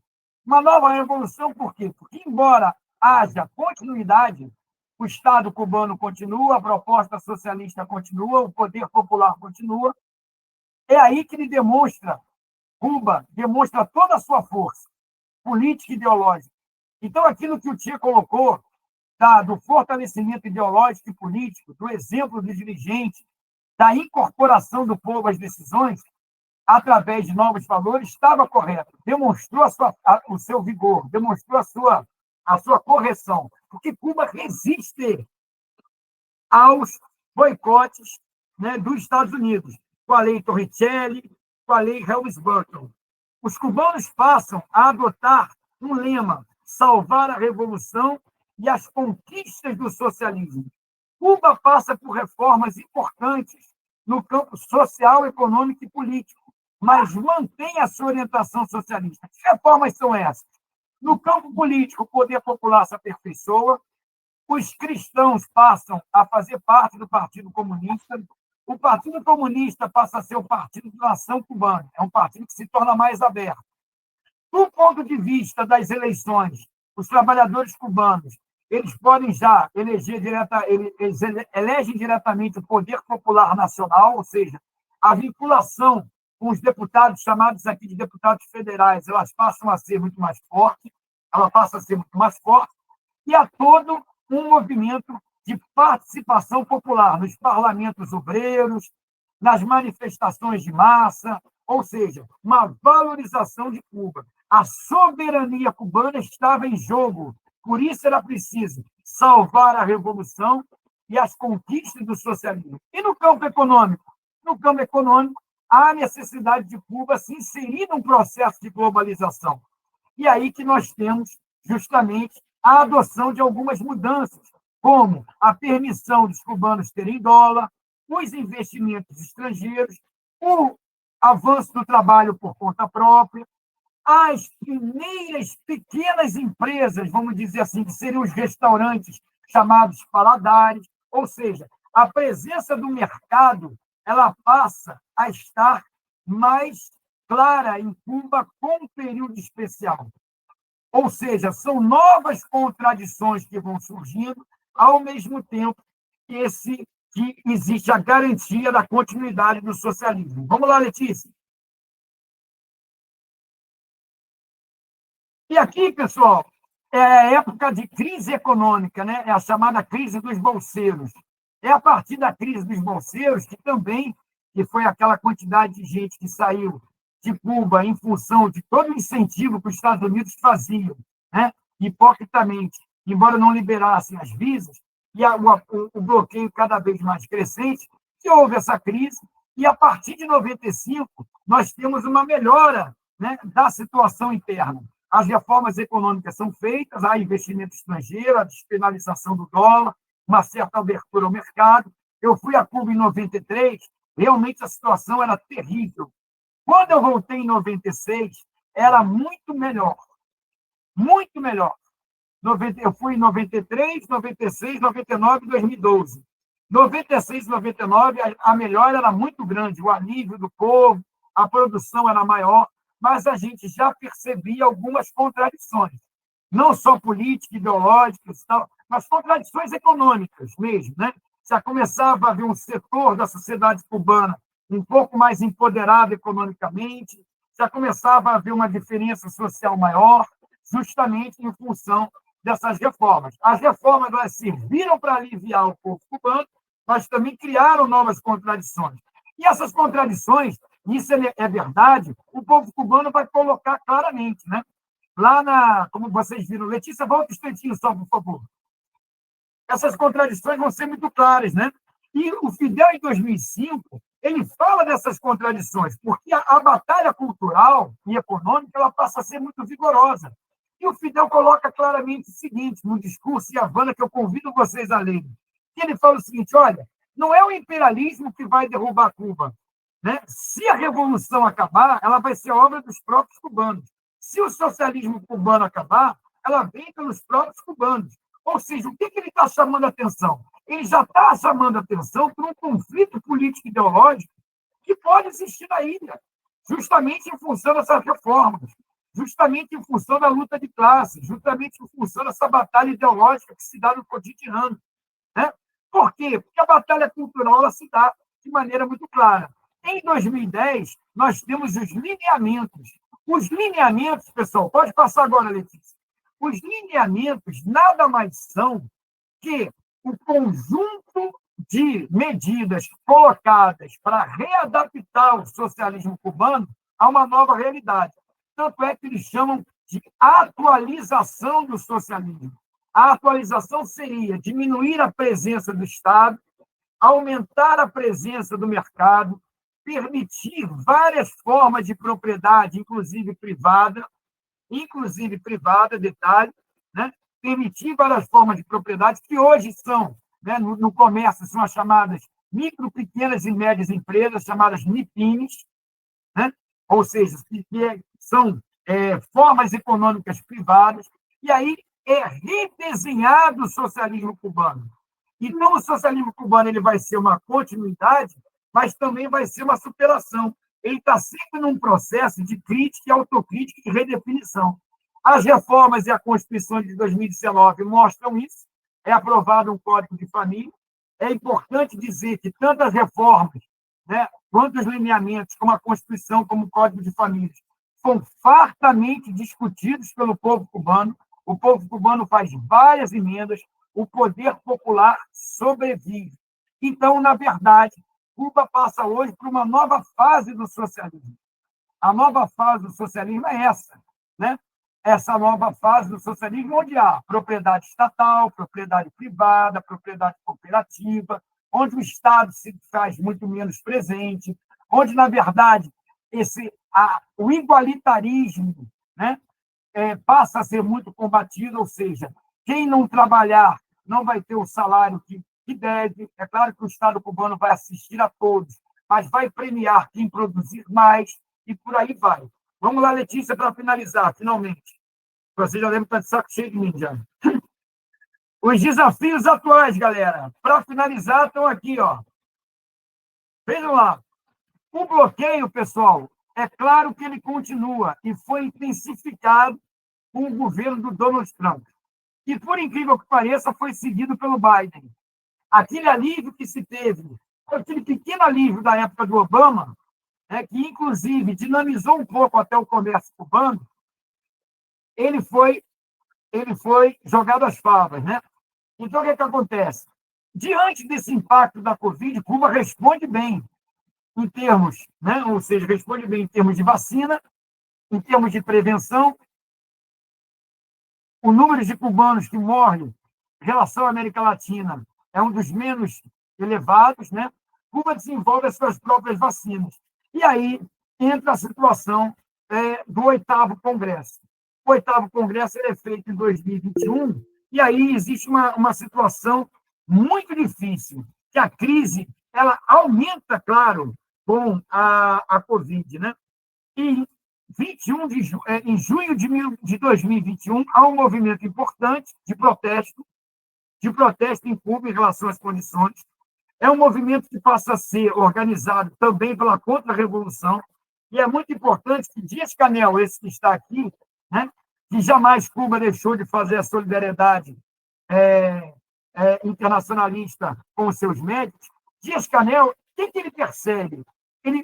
Uma nova revolução por quê? Porque, embora haja continuidade, o Estado cubano continua, a proposta socialista continua, o poder popular continua, é aí que ele Cuba demonstra toda a sua força política e ideológica. Então, aquilo que o Che colocou, do fortalecimento ideológico e político, do exemplo do dirigente, da incorporação do povo às decisões, através de novos valores, estava correto. Demonstrou o seu vigor, demonstrou a sua correção. porque Cuba resiste aos boicotes, né, dos Estados Unidos, com a lei Torricelli, com a lei Helms-Burton. Os cubanos passam a adotar um lema: salvar a revolução e as conquistas do socialismo. Cuba passa por reformas importantes no campo social, econômico e político, mas mantém a sua orientação socialista. Que reformas são essas? No campo político, o poder popular se aperfeiçoa, os cristãos passam a fazer parte do Partido Comunista, o Partido Comunista passa a ser o Partido da Nação Cubana, é um partido que se torna mais aberto. Do ponto de vista das eleições, os trabalhadores cubanos, eles podem já eleger eles elegem diretamente o poder popular nacional, ou seja, a vinculação com os deputados, chamados aqui de deputados federais, elas passam a ser muito mais forte, e há todo um movimento de participação popular nos parlamentos obreiros, nas manifestações de massa, ou seja, uma valorização de Cuba. A soberania cubana estava em jogo, por isso era preciso salvar a revolução e as conquistas do socialismo. E no campo econômico? No campo econômico, há necessidade de Cuba se inserir num processo de globalização. E aí que nós temos, justamente, a adoção de algumas mudanças, como a permissão dos cubanos terem dólar, os investimentos estrangeiros, o avanço do trabalho por conta própria, as primeiras pequenas empresas, vamos dizer assim, que seriam os restaurantes chamados paladares, ou seja, a presença do mercado ela passa a estar mais clara em Cuba com um período especial. Ou seja, são novas contradições que vão surgindo, ao mesmo tempo que existe a garantia da continuidade do socialismo. Vamos lá, Letícia. E aqui, pessoal, é a época de crise econômica, né? É a chamada crise dos bolseiros. É a partir da crise dos bolseiros que foi aquela quantidade de gente que saiu de Cuba em função de todo o incentivo que os Estados Unidos faziam, né? Hipocritamente, embora não liberassem as visas, e o bloqueio cada vez mais crescente, que houve essa crise, e a partir de 95 nós temos uma melhora, né, da situação interna. As reformas econômicas são feitas, há investimento estrangeiro, a despenalização do dólar, uma certa abertura ao mercado. Eu fui a Cuba em 93, realmente a situação era terrível. Quando eu voltei em 96, era muito melhor. Muito melhor. Eu fui em 93, 96, 99 e 2012. 96 e 99, a melhora era muito grande, o alívio do povo, a produção era maior, mas a gente já percebia algumas contradições, não só políticas, ideológicas, mas contradições econômicas mesmo, né? Já começava a haver um setor da sociedade cubana um pouco mais empoderado economicamente, já começava a haver uma diferença social maior, justamente em função dessas reformas. As reformas elas serviram para aliviar o povo cubano, mas também criaram novas contradições. E essas contradições, isso é verdade, o povo cubano vai colocar claramente, né? Lá como vocês viram, Letícia, volta um instantinho só, por favor. Essas contradições vão ser muito claras, né? E o Fidel, em 2005, ele fala dessas contradições, porque a batalha cultural e econômica ela passa a ser muito vigorosa. E o Fidel coloca claramente o seguinte, no discurso em Havana, que eu convido vocês a lerem. Ele fala o seguinte, olha, não é o imperialismo que vai derrubar Cuba, né? Se a revolução acabar, ela vai ser obra dos próprios cubanos. Se o socialismo cubano acabar, ela vem pelos próprios cubanos. Ou seja, o que ele está chamando a atenção? Ele já está chamando a atenção para um conflito político-ideológico que pode existir na ilha, justamente em função dessas reformas, justamente em função da luta de classe, justamente em função dessa batalha ideológica que se dá no cotidiano, né? Por quê? Porque a batalha cultural ela se dá de maneira muito clara. Em 2010, nós temos os lineamentos. Os lineamentos, pessoal, pode passar agora, Letícia. Os lineamentos nada mais são que o conjunto de medidas colocadas para readaptar o socialismo cubano a uma nova realidade. Tanto é que eles chamam de atualização do socialismo. A atualização seria diminuir a presença do Estado, aumentar a presença do mercado, permitir várias formas de propriedade, inclusive privada, detalhe, né? Permitir várias formas de propriedade que hoje são, né, no comércio, são as chamadas micro, pequenas e médias empresas, chamadas MIPIMES, né? Ou seja, que são formas econômicas privadas, e aí é redesenhado o socialismo cubano. Então, o socialismo cubano ele vai ser uma continuidade, mas também vai ser uma superação. Ele está sempre num processo de crítica, autocrítica e redefinição. As reformas e a Constituição de 2019 mostram isso. É aprovado um Código de Família. É importante dizer que tantas reformas, né, quanto os lineamentos, como a Constituição, como o Código de Família, são fartamente discutidos pelo povo cubano. O povo cubano faz várias emendas, o poder popular sobrevive. Então, na verdade, Cuba passa hoje por uma nova fase do socialismo. A nova fase do socialismo é essa, né? Essa nova fase do socialismo onde há propriedade estatal, propriedade privada, propriedade cooperativa, onde o Estado se faz muito menos presente, onde, na verdade, o igualitarismo, né, passa a ser muito combatido, ou seja, quem não trabalhar não vai ter o salário que deve. É claro que o Estado cubano vai assistir a todos, mas vai premiar quem produzir mais, e por aí vai. Vamos lá, Letícia, para finalizar, finalmente. Você já deve estar de saco cheio de mim, já. Os desafios atuais, galera. Para finalizar, estão aqui, ó. Vejam lá. O bloqueio, pessoal, é claro que ele continua e foi intensificado com o governo do Donald Trump, que, por incrível que pareça, foi seguido pelo Biden. Aquele alívio que se teve, aquele pequeno alívio da época do Obama, que, inclusive, dinamizou um pouco até o comércio cubano, ele foi jogado às favas, né? Então, o que acontece? Diante desse impacto da Covid, Cuba responde bem em termos, né? Ou seja, responde bem em termos de vacina, em termos de prevenção. O número de cubanos que morrem em relação à América Latina é um dos menos elevados, né? Cuba desenvolve as suas próprias vacinas. E aí entra a situação do 8º Congresso. O 8º Congresso é feito em 2021, e aí existe uma situação muito difícil, que a crise ela aumenta, claro, com a Covid, né? E em junho de 2021, há um movimento importante de protesto em Cuba em relação às condições. É um movimento que passa a ser organizado também pela Contra-Revolução, e é muito importante que Dias-Canel, esse que está aqui, né, que jamais Cuba deixou de fazer a solidariedade internacionalista com os seus médicos. Dias-Canel, o que ele percebe? Ele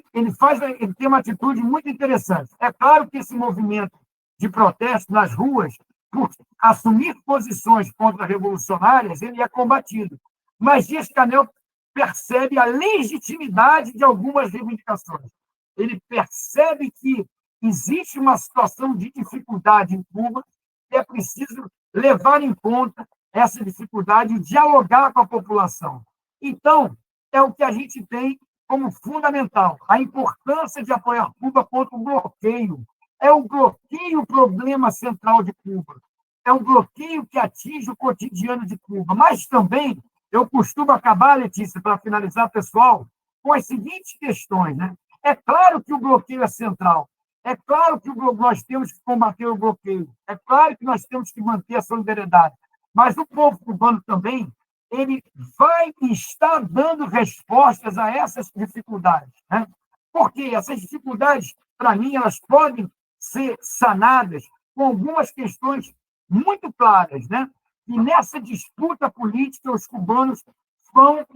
tem uma atitude muito interessante. É claro que esse movimento de protesto nas ruas, por assumir posições contra-revolucionárias, ele é combatido. Mas Dias-Canel percebe a legitimidade de algumas reivindicações. Ele percebe que existe uma situação de dificuldade em Cuba e é preciso levar em conta essa dificuldade e dialogar com a população. Então, é o que a gente tem como fundamental, a importância de apoiar Cuba contra o bloqueio. É o bloqueio o problema central de Cuba. É um bloqueio que atinge o cotidiano de Cuba. Mas também, eu costumo acabar, Letícia, para finalizar, pessoal, com as seguintes questões, né? É claro que o bloqueio é central. É claro que nós temos que combater o bloqueio. É claro que nós temos que manter a solidariedade. Mas o povo cubano também, ele vai estar dando respostas a essas dificuldades, né? Porque essas dificuldades, para mim, elas podem ser sanadas com algumas questões muito claras, né? E nessa disputa política, os cubanos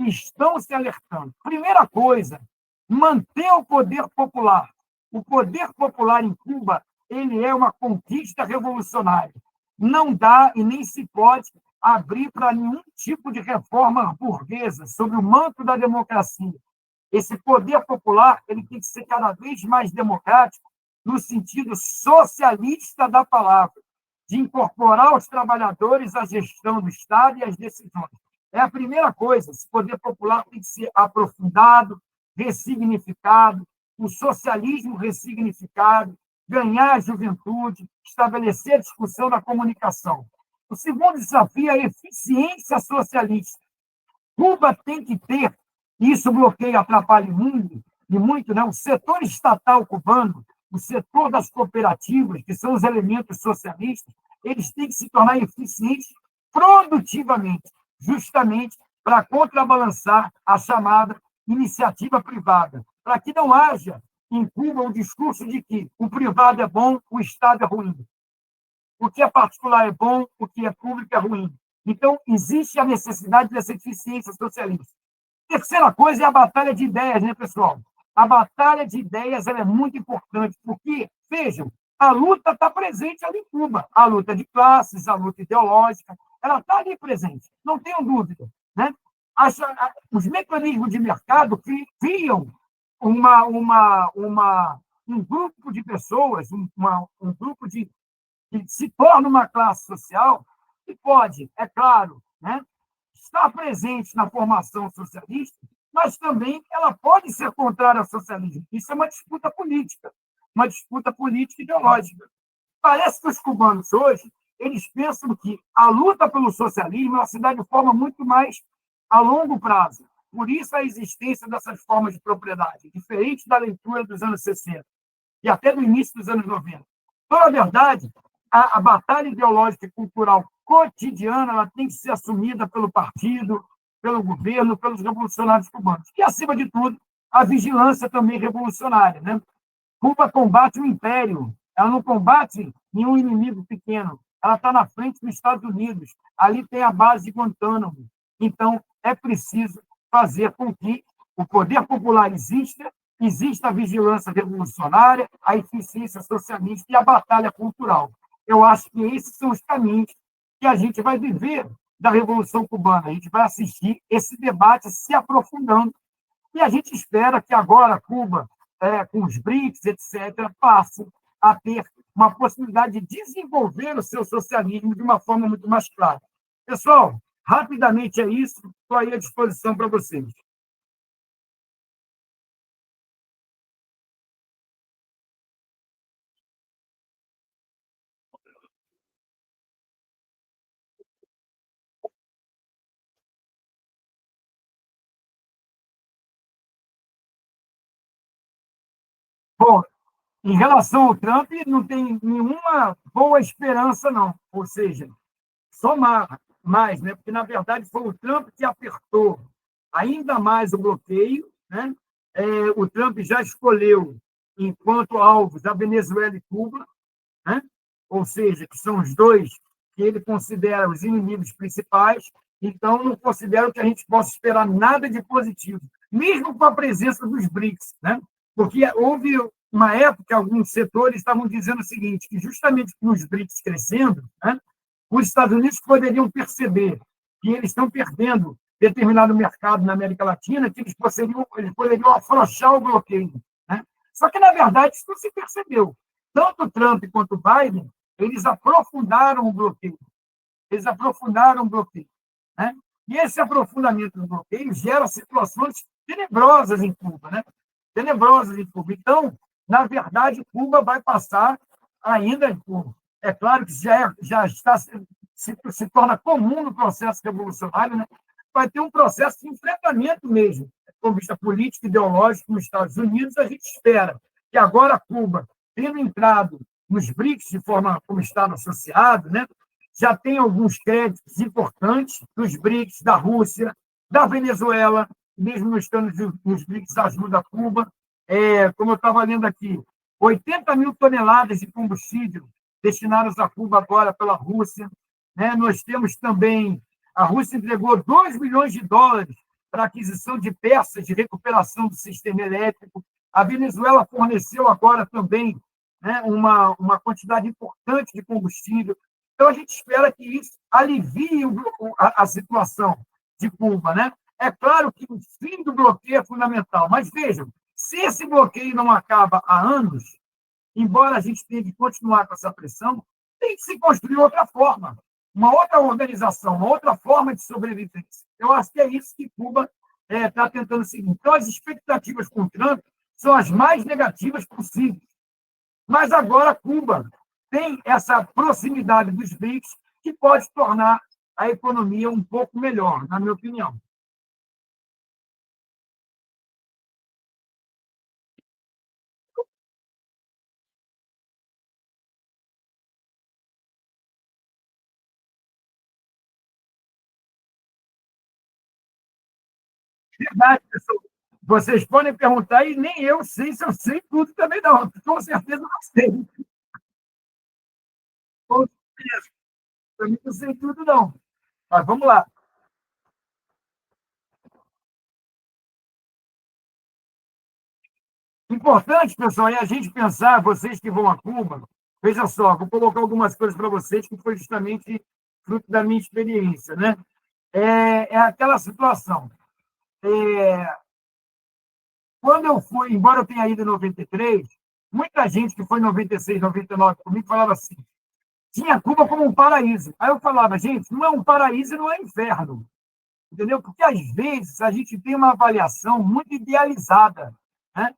estão se alertando. Primeira coisa, manter o poder popular. O poder popular em Cuba, ele é uma conquista revolucionária. Não dá e nem se pode abrir para nenhum tipo de reforma burguesa sob o manto da democracia. Esse poder popular ele tem que ser cada vez mais democrático no sentido socialista da palavra, de incorporar os trabalhadores à gestão do Estado e às decisões. É a primeira coisa. Esse poder popular tem que ser aprofundado, ressignificado, o socialismo ressignificado, ganhar a juventude, estabelecer a discussão da comunicação. O segundo desafio é a eficiência socialista. Cuba tem que ter, isso bloqueia, atrapalha e muito, né? O setor estatal cubano, o setor das cooperativas, que são os elementos socialistas, eles têm que se tornar eficientes produtivamente, justamente para contrabalançar a chamada iniciativa privada, para que não haja em Cuba o discurso de que o privado é bom, o Estado é ruim. O que é particular é bom, o que é público é ruim. Então, existe a necessidade dessa eficiência socialista. Terceira coisa é a batalha de ideias, né, pessoal? A batalha de ideias ela é muito importante, porque, vejam, a luta está presente ali em Cuba. A luta de classes, a luta ideológica, ela está ali presente, não tenho dúvida. Né? Os mecanismos de mercado criam um grupo de pessoas, um grupo que se torna uma classe social que pode, é claro, né, estar presente na formação socialista, mas também ela pode ser contrária ao socialismo. Isso é uma disputa política ideológica. Parece que os cubanos hoje eles pensam que a luta pelo socialismo ela se dá de forma muito mais a longo prazo. Por isso a existência dessas formas de propriedade, diferente da leitura dos anos 60 e até do início dos anos 90. Então, na verdade, a batalha ideológica e cultural cotidiana ela tem que ser assumida pelo partido, pelo governo, pelos revolucionários cubanos. E, acima de tudo, a vigilância também revolucionária. Né? Cuba combate o império, ela não combate nenhum inimigo pequeno, ela está na frente dos Estados Unidos, ali tem a base de Guantánamo. Então, é preciso fazer com que o poder popular exista a vigilância revolucionária, a eficiência socialista e a batalha cultural. Eu acho que esses são os caminhos que a gente vai viver da Revolução Cubana. A gente vai assistir esse debate se aprofundando e a gente espera que agora Cuba, com os BRICS, etc., passe a ter uma possibilidade de desenvolver o seu socialismo de uma forma muito mais clara. Pessoal, rapidamente é isso, estou aí à disposição para vocês. Bom, em relação ao Trump, não tem nenhuma boa esperança, não. Ou seja, só mais, né? Porque, na verdade, foi o Trump que apertou ainda mais o bloqueio. Né? O Trump já escolheu, enquanto alvos, a Venezuela e Cuba, né? Ou seja, que são os dois que ele considera os inimigos principais. Então, não considero que a gente possa esperar nada de positivo, mesmo com a presença dos BRICS. Né? Porque houve uma época, alguns setores estavam dizendo o seguinte, que justamente com os BRICS crescendo, né, os Estados Unidos poderiam perceber que eles estão perdendo determinado mercado na América Latina, que eles poderiam afrouxar o bloqueio. Né? Só que, na verdade, isso não se percebeu. Tanto Trump quanto Biden, eles aprofundaram o bloqueio. Eles aprofundaram o bloqueio. Né? E esse aprofundamento do bloqueio gera situações tenebrosas em Cuba. Né? Tenebrosas em Cuba. Então, na verdade, Cuba vai passar ainda por... É claro que já está, se torna comum no processo revolucionário, né? Vai ter um processo de enfrentamento mesmo, com vista política e ideológico nos Estados Unidos. A gente espera que agora Cuba, tendo entrado nos BRICS de forma como Estado associado, né? Já tem alguns créditos importantes dos BRICS, da Rússia, da Venezuela, mesmo não estando nos BRICS, ajuda a Cuba. Como eu estava lendo aqui, 80 mil toneladas de combustível destinadas a Cuba agora pela Rússia. Né? Nós temos também, a Rússia entregou 2 milhões de dólares para aquisição de peças de recuperação do sistema elétrico. A Venezuela forneceu agora também, né, uma quantidade importante de combustível. Então, a gente espera que isso alivie a situação de Cuba. Né? É claro que o fim do bloqueio é fundamental, mas vejam, se esse bloqueio não acaba há anos, embora a gente tenha que continuar com essa pressão, tem que se construir outra forma, uma outra organização, uma outra forma de sobrevivência. Eu acho que é isso que Cuba está tentando seguir. Então, as expectativas com o Trump são as mais negativas possíveis. Mas agora Cuba tem essa proximidade dos BRICS que pode tornar a economia um pouco melhor, na minha opinião. Verdade, pessoal. Vocês podem perguntar e nem eu sei se eu sei tudo também, não. Com certeza não sei. Com certeza. Eu não sei tudo, não. Mas vamos lá. Importante, pessoal, é a gente pensar, vocês que vão a Cuba, veja só, vou colocar algumas coisas para vocês que foi justamente fruto da minha experiência, né? É aquela situação. É, quando eu fui, embora eu tenha ido em 93, muita gente que foi em 96, 99 comigo falava assim, tinha Cuba como um paraíso. Aí eu falava, gente, não é um paraíso e não é um inferno, entendeu? Porque às vezes a gente tem uma avaliação muito idealizada, né?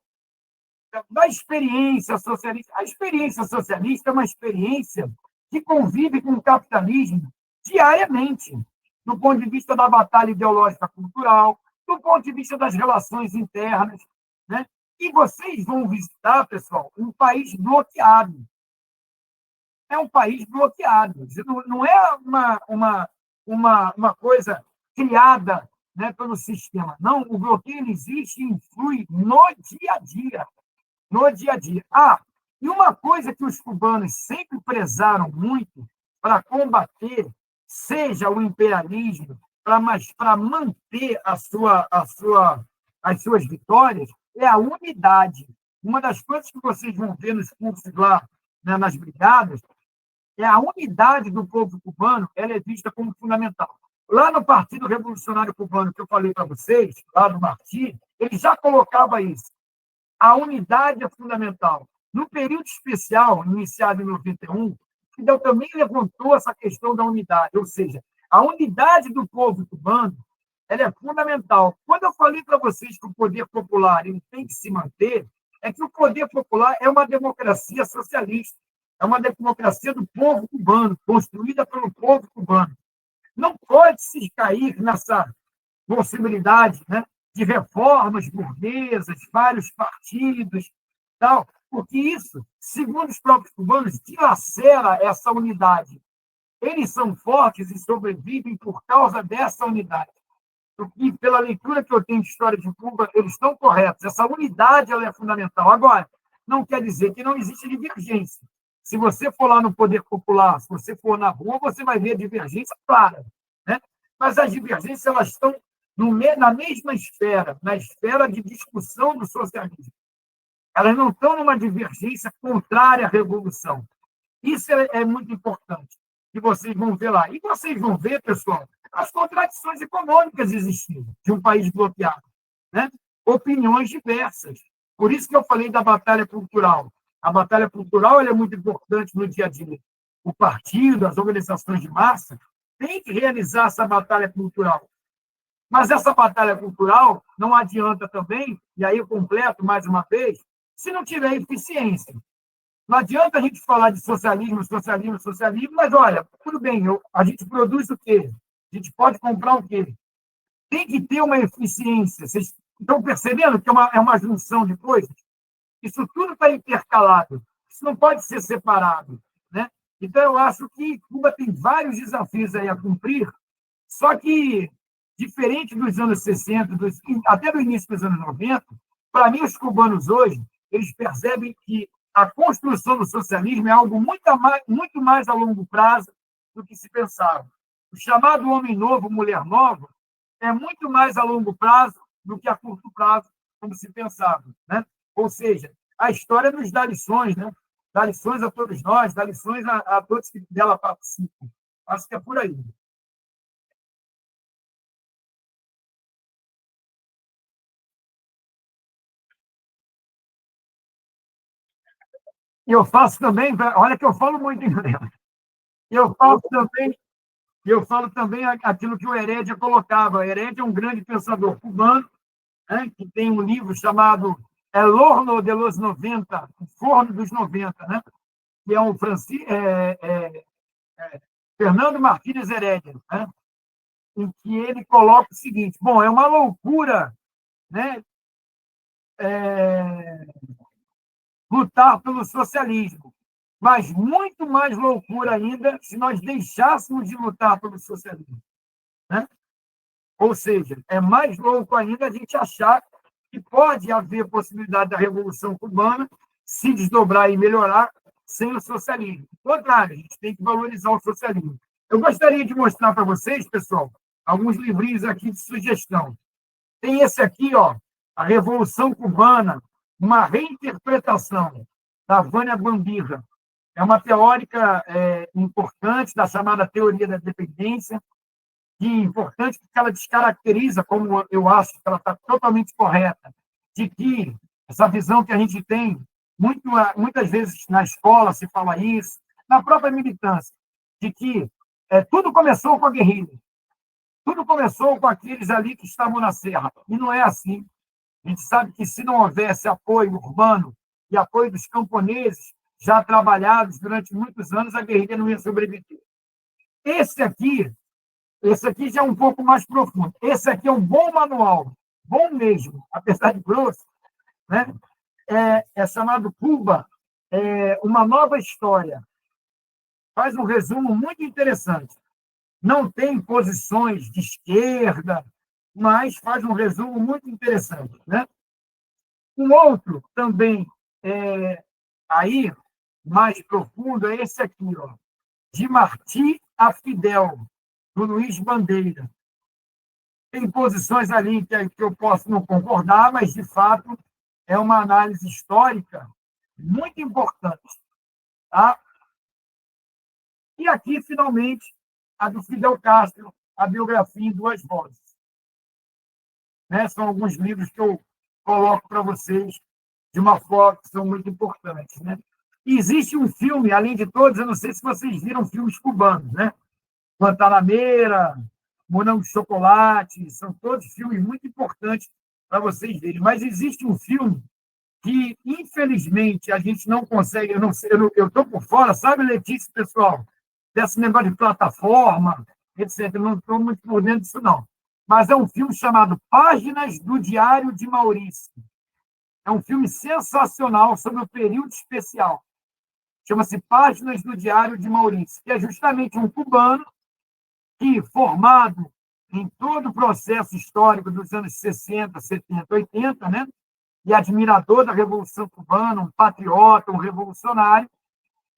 Da experiência socialista. A experiência socialista é uma experiência que convive com o capitalismo diariamente, do ponto de vista da batalha ideológica cultural, do ponto de vista das relações internas, né? E vocês vão visitar, pessoal, um país bloqueado. É um país bloqueado. Não é uma coisa criada, né, pelo sistema. Não, o bloqueio existe e influi no dia a dia, no dia a dia. Ah, e uma coisa que os cubanos sempre prezaram muito para combater, seja o imperialismo, para manter as suas vitórias, é a unidade. Uma das coisas que vocês vão ver nos cursos lá, né, nas brigadas, é a unidade do povo cubano, ela é vista como fundamental. Lá no Partido Revolucionário Cubano, que eu falei para vocês, lá do Martí, ele já colocava isso. A unidade é fundamental. No período especial, iniciado em 91, Fidel também levantou essa questão da unidade, ou seja, a unidade do povo cubano ela é fundamental. Quando eu falei para vocês que o poder popular ele tem que se manter, é que o poder popular é uma democracia socialista, é uma democracia do povo cubano, construída pelo povo cubano. Não pode se cair nessa possibilidade, né, de reformas burguesas, vários partidos, tal, porque isso, segundo os próprios cubanos, dilacera essa unidade. Eles são fortes e sobrevivem por causa dessa unidade. E pela leitura que eu tenho de história de Cuba, eles estão corretos. Essa unidade ela é fundamental. Agora, não quer dizer que não existe divergência. Se você for lá no poder popular, se você for na rua, você vai ver a divergência clara, né? Mas as divergências elas estão na mesma esfera, na esfera de discussão do socialismo. Elas não estão numa divergência contrária à revolução. Isso é muito importante, que vocês vão ver lá. E vocês vão ver, pessoal, as contradições econômicas existindo de um país bloqueado, né? Opiniões diversas. Por isso que eu falei da batalha cultural. A batalha cultural é muito importante no dia a dia. O partido, as organizações de massa, têm que realizar essa batalha cultural. Mas essa batalha cultural não adianta também, e aí eu completo mais uma vez, se não tiver eficiência. Não adianta a gente falar de socialismo, socialismo, socialismo, mas olha, tudo bem, a gente produz o quê? A gente pode comprar o quê? Tem que ter uma eficiência. Vocês estão percebendo que é uma junção de coisas? Isso tudo está intercalado. Isso não pode ser separado, né? Então, eu acho que Cuba tem vários desafios aí a cumprir, só que, diferente dos anos 60, até do início dos anos 90, para mim, os cubanos hoje, eles percebem que a construção do socialismo é algo muito mais a longo prazo do que se pensava. O chamado homem novo, mulher nova, é muito mais a longo prazo do que a curto prazo, como se pensava, né? Ou seja, a história nos dá lições, né? Dá lições a todos nós, dá lições a todos que dela participam. Acho que é por aí. E eu faço também, olha que eu falo muito inglês. Eu falo também, eu falo também aquilo que o Heredia colocava. O Heredia é um grande pensador cubano, né, que tem um livro chamado El Horno de los 90, o Forno dos 90, né, que é um Fernando Martínez Heredia, né, em que ele coloca o seguinte: bom, é uma loucura, né, é, lutar pelo socialismo, mas muito mais loucura ainda se nós deixássemos de lutar pelo socialismo, né? Ou seja, é mais louco ainda a gente achar que pode haver possibilidade da Revolução Cubana se desdobrar e melhorar sem o socialismo. Ao contrário, a gente tem que valorizar o socialismo. Eu gostaria de mostrar para vocês, pessoal, alguns livrinhos aqui de sugestão. Tem esse aqui, ó, A Revolução Cubana, uma reinterpretação, da Vânia Bambirra. É uma teórica importante da chamada teoria da dependência, que é importante porque ela descaracteriza, como eu acho que ela está totalmente correta, de que essa visão que a gente tem, muitas vezes na escola se fala isso, na própria militância, de que tudo começou com a guerrilha, tudo começou com aqueles ali que estavam na serra, e não é assim. A gente sabe que se não houvesse apoio urbano e apoio dos camponeses já trabalhados durante muitos anos, a guerrilha não ia sobreviver. Esse aqui já é um pouco mais profundo. Esse aqui é um bom manual, bom mesmo, apesar de grosso, né? É chamado Cuba, uma nova história. Faz um resumo muito interessante. Não tem posições de esquerda, mas faz um resumo muito interessante, né? Um outro também aí mais profundo é esse aqui, ó, De Martí a Fidel, do Luiz Bandeira. Tem posições ali que eu posso não concordar, mas, de fato, é uma análise histórica muito importante. Tá? E aqui, finalmente, a do Fidel Castro, a biografia em 2 vozes. Né? São alguns livros que eu coloco para vocês de uma forma que são muito importantes. Né? E existe um filme, além de todos, eu não sei se vocês viram filmes cubanos, né? Guantanameira, Morango de Chocolate, são todos filmes muito importantes para vocês verem. Mas existe um filme que, infelizmente, a gente não consegue, eu estou por fora, sabe, Letícia, pessoal, desse negócio de plataforma, etc. Eu não estou muito por dentro disso, não. Mas é um filme chamado Páginas do Diário de Maurício. É um filme sensacional sobre o período especial. Chama-se Páginas do Diário de Maurício, que é justamente um cubano que, formado em todo o processo histórico dos anos 60, 70, 80, né? E admirador da Revolução Cubana, um patriota, um revolucionário,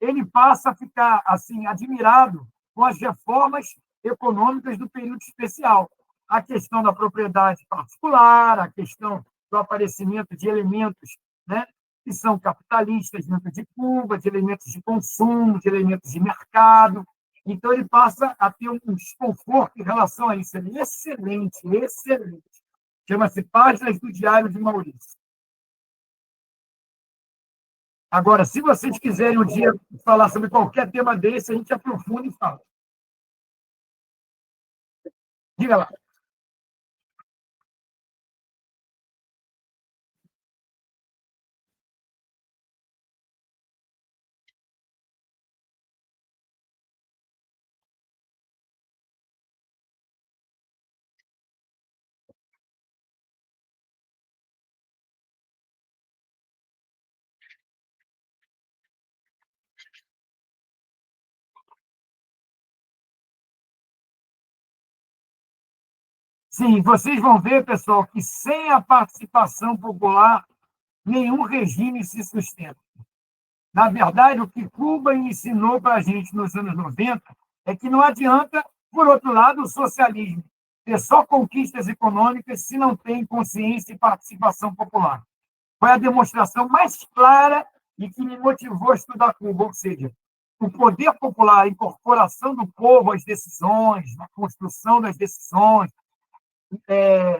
ele passa a ficar assim admirado com as reformas econômicas do período especial. A questão da propriedade particular, a questão do aparecimento de elementos, né, que são capitalistas dentro de Cuba, de elementos de consumo, de elementos de mercado. Então, ele passa a ter um desconforto em relação a isso. Ele é excelente, excelente. Chama-se Páginas do Diário de Maurício. Agora, se vocês quiserem um dia falar sobre qualquer tema desse, a gente aprofunda e fala. Diga lá. Sim, vocês vão ver, pessoal, que sem a participação popular, nenhum regime se sustenta. Na verdade, o que Cuba ensinou para a gente nos anos 90 é que não adianta, por outro lado, o socialismo ter só conquistas econômicas se não tem consciência e participação popular. Foi a demonstração mais clara e que me motivou a estudar Cuba, ou seja, o poder popular, a incorporação do povo às decisões, a construção das decisões,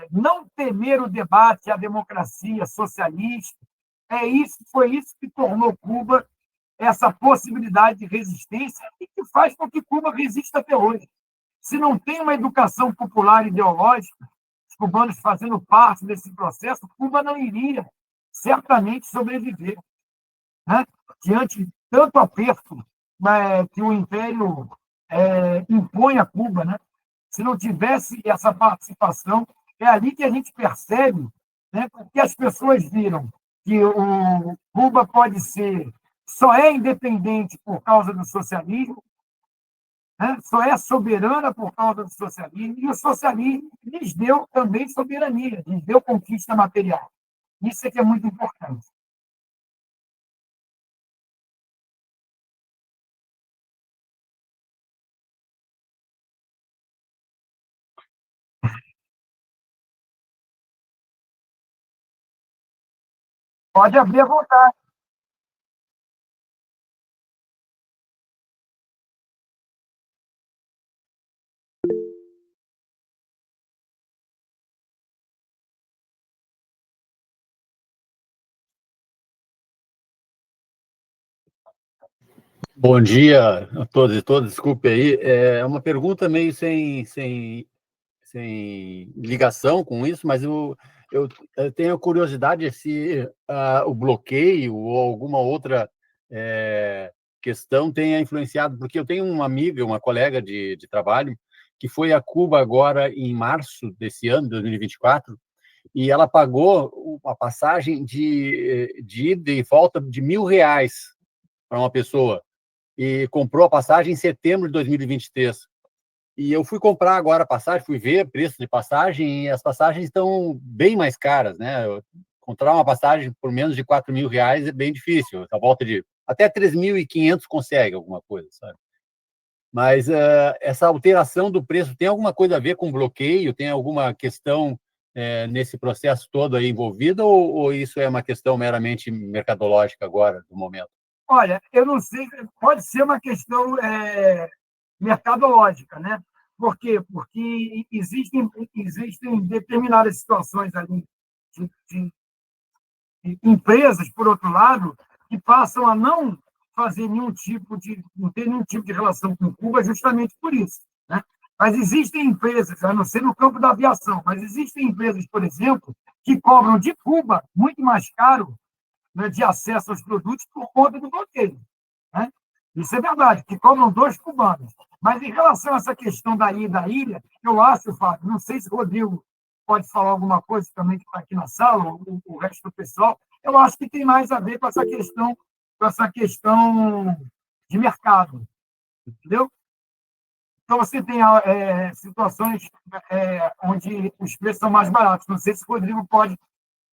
não temer o debate, a democracia socialista, foi isso que tornou Cuba essa possibilidade de resistência e que faz com que Cuba resista até hoje. Se não tem uma educação popular ideológica, os cubanos fazendo parte desse processo, Cuba não iria certamente sobreviver, né? Diante de tanto aperto, né, que o Império impõe a Cuba, né? Se não tivesse essa participação, é ali que a gente percebe, né, que as pessoas viram que o Cuba pode ser, só é independente por causa do socialismo, né, só é soberana por causa do socialismo, e o socialismo lhes deu também soberania, lhes deu conquista material. Isso é que é muito importante. Pode abrir à vontade. Bom dia a todos e todas, desculpe aí. É uma pergunta meio sem ligação com isso, mas eu tenho a curiosidade se o bloqueio ou alguma outra questão tenha influenciado, porque eu tenho uma amiga, uma colega de trabalho, que foi a Cuba agora em março desse ano, 2024, e ela pagou uma passagem de ida e volta de R$ 1.000 para uma pessoa e comprou a passagem em setembro de 2023. E eu fui comprar agora a passagem, fui ver preço de passagem, e as passagens estão bem mais caras, né? Encontrar uma passagem por menos de R$ 4.000 é bem difícil, a volta de até 3.500 consegue alguma coisa, sabe? Mas essa alteração do preço tem alguma coisa a ver com bloqueio? Tem alguma questão nesse processo todo aí envolvida, ou isso é uma questão meramente mercadológica agora, do momento? Olha, eu não sei, pode ser uma questão mercadológica, né? Por quê? Porque existem determinadas situações ali de empresas, por outro lado, que passam a não fazer não ter nenhum tipo de relação com Cuba justamente por isso, né? Mas existem empresas, a não ser no campo da aviação, mas existem empresas, por exemplo, que cobram de Cuba muito mais caro, né, de acesso aos produtos por conta do bloqueio, né? Isso é verdade, que cobram dois cubanos. Mas em relação a essa questão da ilha, eu acho, Fábio, não sei se o Rodrigo pode falar alguma coisa também que está aqui na sala, o resto do pessoal, eu acho que tem mais a ver com essa questão de mercado, entendeu? Então, você tem situações onde os preços são mais baratos. Não sei se o Rodrigo pode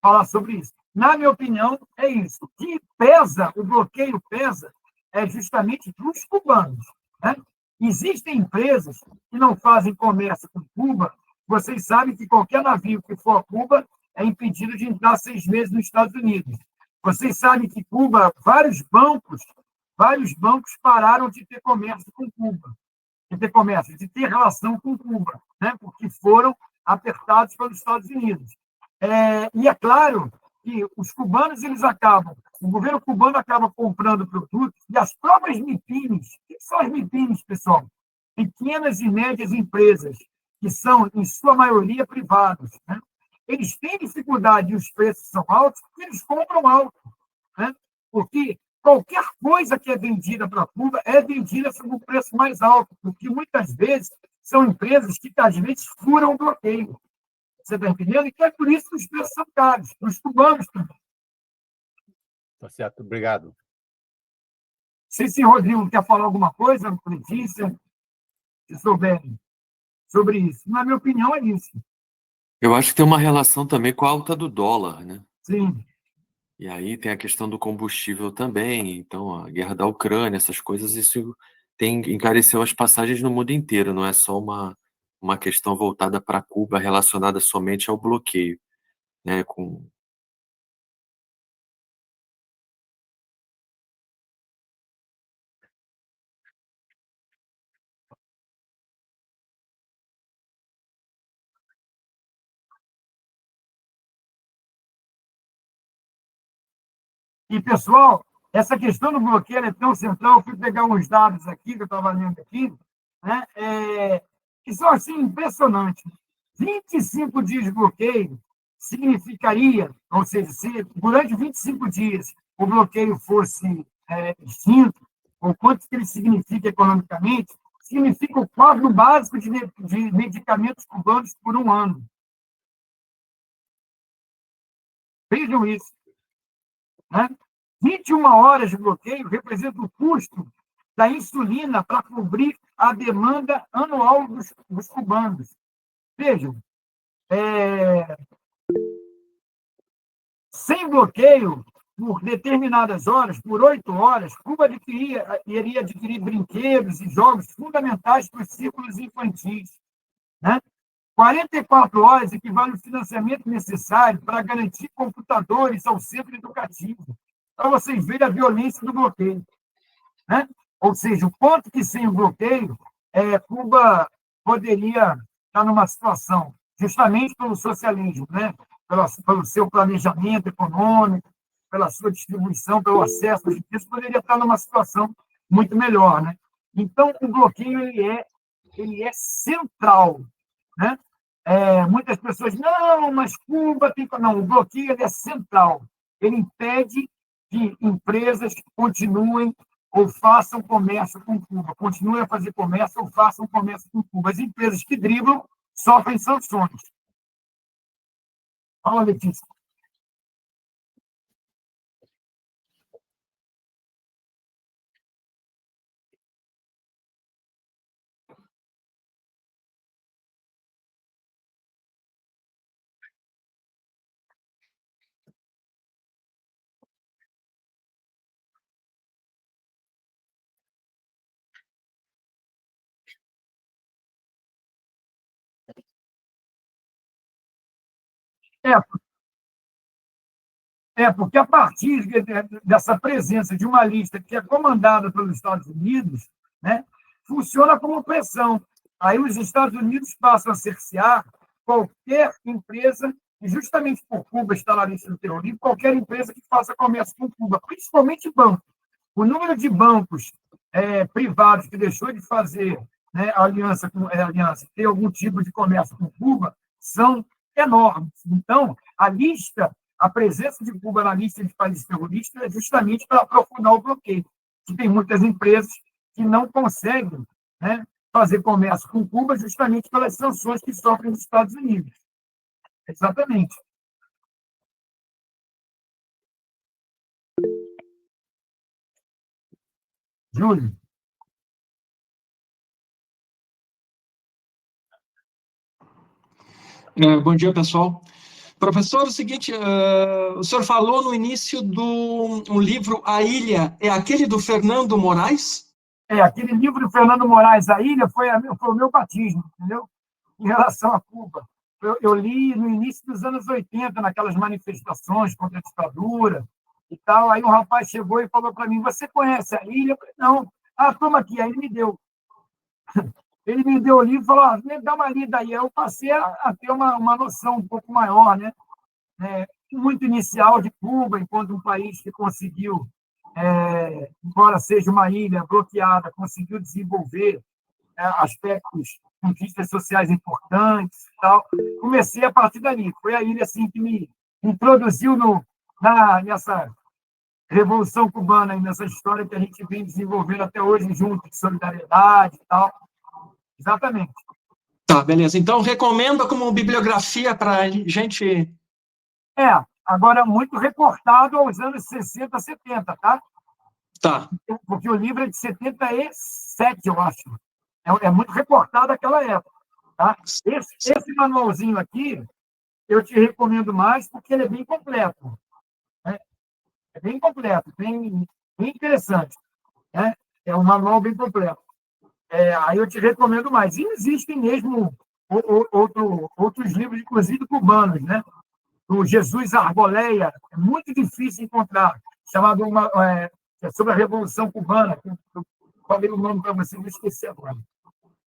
falar sobre isso. Na minha opinião, é isso. O que pesa, o bloqueio pesa, é justamente para os cubanos, né? Existem empresas que não fazem comércio com Cuba. Vocês sabem que qualquer navio que for a Cuba é impedido de entrar 6 meses nos Estados Unidos. Vocês sabem que Cuba, vários bancos pararam de ter comércio com Cuba, de ter relação com Cuba, né? Porque foram apertados pelos Estados Unidos. E é claro que os cubanos, o governo cubano acaba comprando produtos, e as próprias MIPIMES, o que são as MIPIMES, pessoal? Pequenas e médias empresas, que são, em sua maioria, privados, né? Eles têm dificuldade e os preços são altos porque eles compram alto, né? Porque qualquer coisa que é vendida para Cuba é vendida sob um preço mais alto, porque muitas vezes são empresas que, às vezes, furam o bloqueio. Você está entendendo? Então, é por isso que os preços são caros, para os cubanos também. Tá certo, obrigado. Se Rodrigo quer falar alguma coisa, Letícia, se souberem sobre isso. Na minha opinião, é isso. Eu acho que tem uma relação também com a alta do dólar, né? Sim. E aí tem a questão do combustível também, então a guerra da Ucrânia, essas coisas, isso encareceu as passagens no mundo inteiro, não é só uma questão voltada para Cuba relacionada somente ao bloqueio, né? E, pessoal, essa questão do bloqueio é tão central. Eu fui pegar uns dados aqui, que eu estava lendo aqui, né, que são assim, impressionantes. 25 dias de bloqueio significaria, ou seja, se durante 25 dias o bloqueio fosse extinto, ou quanto que ele significa economicamente, significa o quadro básico de medicamentos cubanos por um ano. Vejam isso. Né? 21 horas de bloqueio representa o custo da insulina para cobrir a demanda anual dos cubanos. Vejam, sem bloqueio, por determinadas horas, por 8 horas, Cuba iria adquirir brinquedos e jogos fundamentais para os círculos infantis. Né? 44 horas equivale ao financiamento necessário para garantir computadores ao centro educativo. Para vocês verem a violência do bloqueio. Né? Ou seja, o ponto que sem o bloqueio, Cuba poderia estar numa situação, justamente pelo socialismo, né? Pelo seu planejamento econômico, pela sua distribuição, pelo acesso às riquezas, poderia estar numa situação muito melhor. Né? Então, o bloqueio ele é central. Né? Muitas pessoas, não, mas Cuba tem... Não, o bloqueio ele é central. Ele impede que empresas continuem ou façam comércio com Cuba, continuem a fazer comércio ou façam comércio com Cuba. As empresas que driblam sofrem sanções. Fala, Letícia. Porque a partir dessa presença de uma lista que é comandada pelos Estados Unidos, né, funciona como pressão. Aí os Estados Unidos passam a cercear qualquer empresa, e justamente por Cuba estar na lista do terrorismo, qualquer empresa que faça comércio com Cuba, principalmente bancos. O número de bancos privados que deixou de fazer, né, aliança, ter algum tipo de comércio com Cuba, são enormes. Então, a presença de Cuba na lista de países terroristas é justamente para aprofundar o bloqueio, que tem muitas empresas que não conseguem, né, fazer comércio com Cuba justamente pelas sanções que sofrem dos Estados Unidos. Exatamente. Júlio. Bom dia, pessoal. Professor, é o seguinte, o senhor falou no início do livro A Ilha, é aquele do Fernando Moraes? Aquele livro do Fernando Moraes, A Ilha, foi o meu batismo, entendeu? Em relação a Cuba. Eu li no início dos anos 80, naquelas manifestações contra a ditadura e tal. Aí um rapaz chegou e falou para mim, você conhece A Ilha? Eu falei, não. Toma aqui. Aí ele me deu. Ele me deu o livro e falou, dá uma lida aí. Eu passei a ter uma noção um pouco maior, né? Muito inicial de Cuba, enquanto um país que conseguiu, embora seja uma ilha bloqueada, conseguiu desenvolver aspectos, conquistas sociais importantes e tal. Comecei a partir dali. Foi a ilha assim, que me introduziu nessa Revolução Cubana, nessa história que a gente vem desenvolvendo até hoje, junto de solidariedade e tal. Exatamente. Tá, beleza. Então, recomenda como bibliografia para a gente... Agora, muito recortado aos anos 60, 70, tá? Tá. Porque o livro é de 77, eu acho. É muito recortado daquela época, tá? Esse manualzinho aqui, eu te recomendo mais porque ele é bem completo. Né? É bem completo, bem interessante. Né? É um manual bem completo. Aí eu te recomendo mais. E existem mesmo outros livros, inclusive cubanos, né? O Jesus Arboleia, é muito difícil encontrar, chamado sobre a Revolução Cubana, que eu falei o nome para você, não esqueci agora.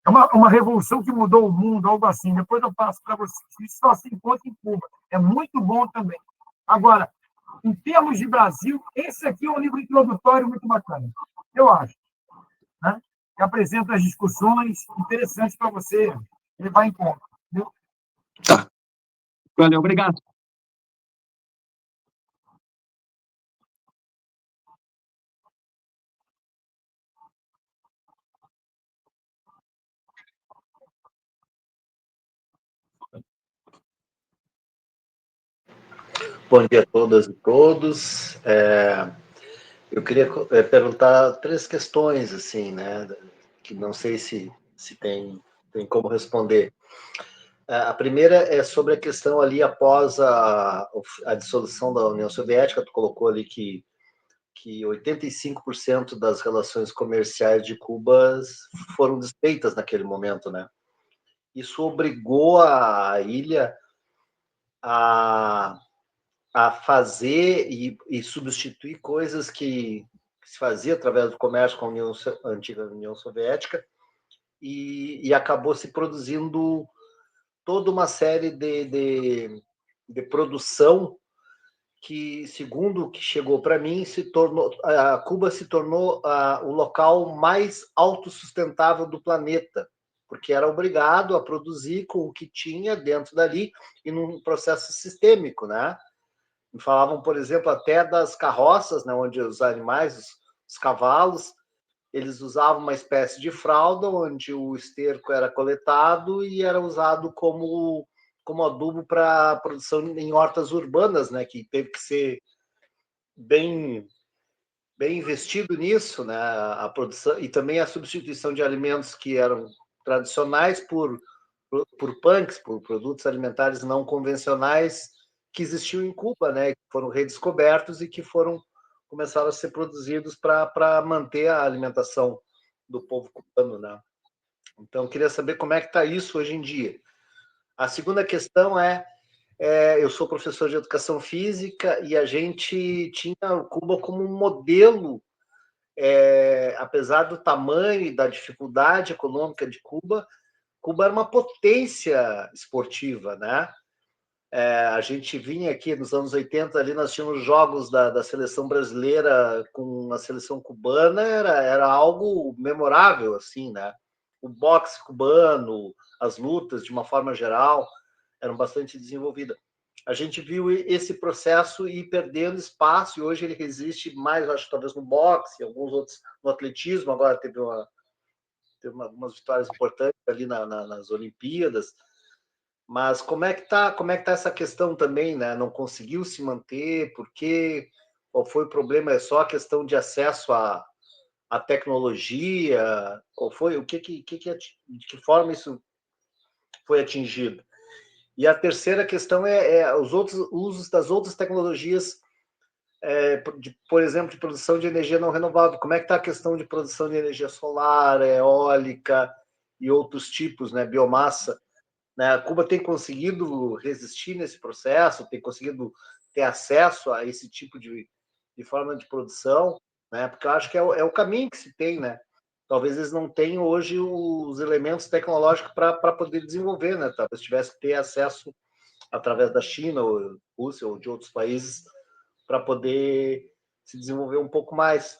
É uma revolução que mudou o mundo, algo assim. Depois eu passo para vocês. Isso só se encontra em Cuba. É muito bom também. Agora, em termos de Brasil, esse aqui é um livro introdutório muito bacana, eu acho, né? Que apresenta as discussões interessantes para você levar em conta. Entendeu? Tá. Valeu, obrigado. Bom dia a todas e todos. Eu queria perguntar 3 questões, assim, né, que não sei se tem como responder. A primeira é sobre a questão ali após a dissolução da União Soviética. Tu colocou ali que 85% das relações comerciais de Cuba foram desfeitas naquele momento, né? Isso obrigou a ilha a fazer e substituir coisas que se fazia através do comércio com a antiga União Soviética, e acabou se produzindo toda uma série de produção que, segundo o que chegou para mim, Cuba se tornou o local mais autossustentável do planeta, porque era obrigado a produzir com o que tinha dentro dali e num processo sistêmico, né? Falavam, por exemplo, até das carroças, né, onde os animais, os cavalos, eles usavam uma espécie de fralda, onde o esterco era coletado e era usado como adubo para produção em hortas urbanas, né, que teve que ser bem investido nisso, né, a produção e também a substituição de alimentos que eram tradicionais por punks, por produtos alimentares não convencionais que existiam em Cuba, né, que foram redescobertos e que começaram a ser produzidos para manter a alimentação do povo cubano, né? Então, eu queria saber como é que está isso hoje em dia. A segunda questão eu sou professor de educação física e a gente tinha Cuba como um modelo, apesar do tamanho e da dificuldade econômica de Cuba era uma potência esportiva, né? A gente vinha aqui nos anos 80, ali nós tínhamos jogos da seleção brasileira com a seleção cubana, era algo memorável, assim, né? O boxe cubano, as lutas, de uma forma geral, eram bastante desenvolvidas. A gente viu esse processo ir perdendo espaço, e hoje ele resiste mais, acho, talvez no boxe, alguns outros no atletismo, agora teve algumas vitórias importantes ali nas Olimpíadas. Mas como é que tá essa questão também, né? Não conseguiu se manter, porque qual foi o problema? É só a questão de acesso à tecnologia? Qual foi? De que forma isso foi atingido? E a terceira questão é os outros usos das outras tecnologias, por exemplo, de produção de energia não renovável. Como é que está a questão de produção de energia solar, eólica e outros tipos, né? Biomassa. Né? A Cuba tem conseguido resistir nesse processo, tem conseguido ter acesso a esse tipo de forma de produção, né? Porque eu acho que é o caminho que se tem, né? Talvez eles não tenham hoje os elementos tecnológicos para poder desenvolver, né? Talvez tivesse que ter acesso através da China, ou Rússia, ou de outros países, para poder se desenvolver um pouco mais.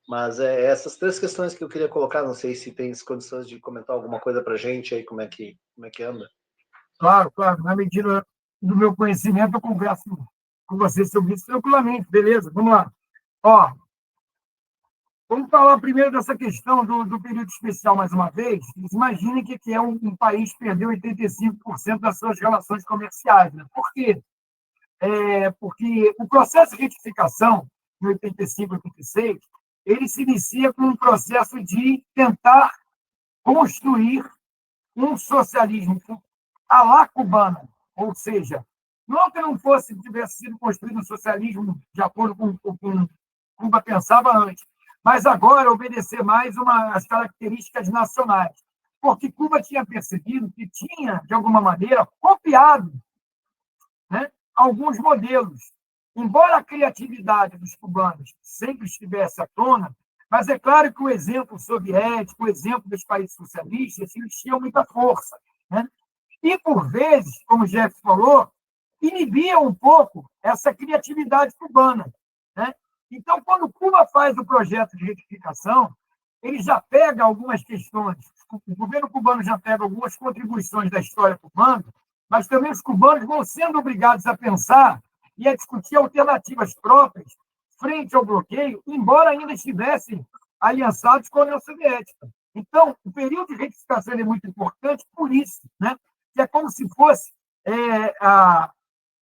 Mas essas 3 questões que eu queria colocar, não sei se tem condições de comentar alguma coisa para a gente aí, como é que anda. Claro, claro. Na medida do meu conhecimento, eu converso com você sobre isso tranquilamente. Beleza, vamos lá. Ó, vamos falar primeiro dessa questão do período especial, mais uma vez. Imaginem que é um país que perdeu 85% das suas relações comerciais. Né? Por quê? Porque o processo de retificação, em 85, 86, ele se inicia com um processo de tentar construir um socialismo à la cubana, ou seja, não que não tivesse sido construído um socialismo de acordo com o que Cuba pensava antes, mas agora obedecer mais às características nacionais, porque Cuba tinha percebido que tinha, de alguma maneira, copiado, né, alguns modelos. Embora a criatividade dos cubanos sempre estivesse à tona, mas é claro que o exemplo soviético, o exemplo dos países socialistas, eles tinham muita força. Né? E, por vezes, como o Jeff falou, inibia um pouco essa criatividade cubana, né? Então, quando Cuba faz o projeto de retificação, ele já pega algumas questões, o governo cubano já pega algumas contribuições da história cubana, mas também os cubanos vão sendo obrigados a pensar e a discutir alternativas próprias frente ao bloqueio, embora ainda estivessem aliançados com a União Soviética. Então, o período de retificação é muito importante por isso, né? Que é como se fosse a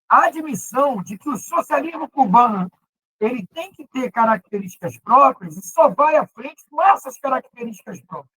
admissão de que o socialismo cubano ele tem que ter características próprias e só vai à frente com essas características próprias.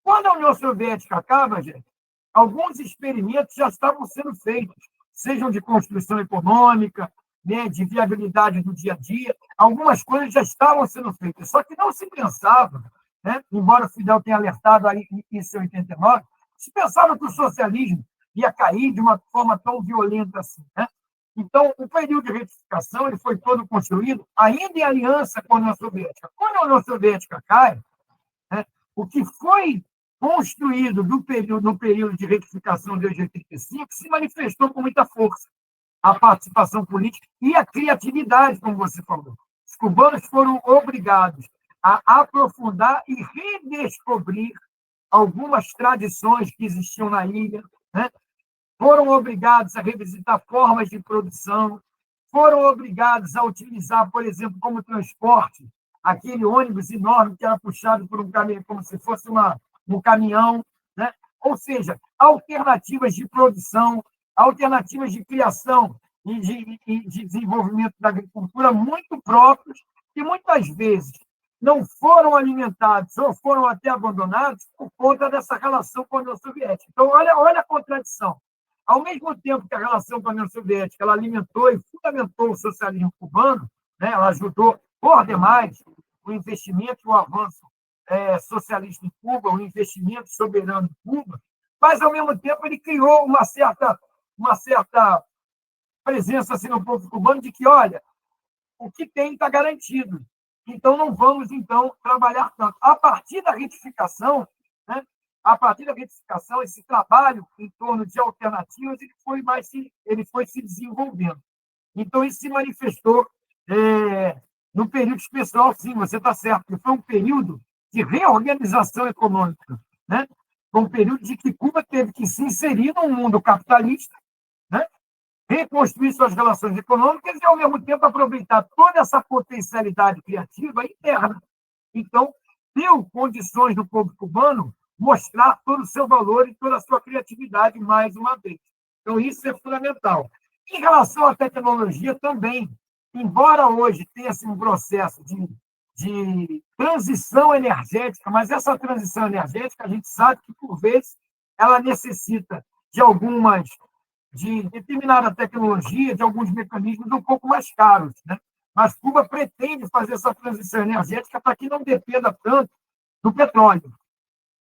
Quando a União Soviética acaba, gente, alguns experimentos já estavam sendo feitos, sejam de construção econômica, né, de viabilidade do dia a dia, algumas coisas já estavam sendo feitas, só que não se pensava, né, embora o Fidel tenha alertado aí isso em 89, se pensava que o socialismo ia cair de uma forma tão violenta assim, né? Então, o período de retificação ele foi todo construído ainda em aliança com a União Soviética. Quando a União Soviética cai, né, o que foi construído no período de retificação de 85 se manifestou com muita força. A participação política e a criatividade, como você falou. Os cubanos foram obrigados a aprofundar e redescobrir algumas tradições que existiam na ilha, né? Foram obrigados a revisitar formas de produção, foram obrigados a utilizar, por exemplo, como transporte, aquele ônibus enorme que era puxado por um caminhão, como se fosse um caminhão, né? Ou seja, alternativas de produção, alternativas de criação e de desenvolvimento da agricultura muito próprios, que muitas vezes não foram alimentados ou foram até abandonados por conta dessa relação com a União Soviética. Então, olha a contradição. Ao mesmo tempo que a relação com a União Soviética ela alimentou e fundamentou o socialismo cubano, né, ela ajudou por demais o investimento e o avanço socialista em Cuba, o investimento soberano em Cuba, mas, ao mesmo tempo, ele criou uma certa presença assim, no povo cubano de que, olha, o que tem está garantido. Então, não vamos, então, trabalhar tanto. A partir da retificação, né, esse trabalho em torno de alternativas ele foi se desenvolvendo. Então, isso se manifestou no período especial, sim, você está certo, que foi um período de reorganização econômica, né? Foi um período de que Cuba teve que se inserir num mundo capitalista, né? Reconstruir suas relações econômicas e, ao mesmo tempo, aproveitar toda essa potencialidade criativa interna. Então, deu condições do povo cubano mostrar todo o seu valor e toda a sua criatividade mais uma vez. Então, isso é fundamental. Em relação à tecnologia também, embora hoje tenha um processo de transição energética, mas essa transição energética, a gente sabe que, por vezes, ela necessita de determinada tecnologia, de alguns mecanismos um pouco mais caros, né? Mas Cuba pretende fazer essa transição energética para que não dependa tanto do petróleo.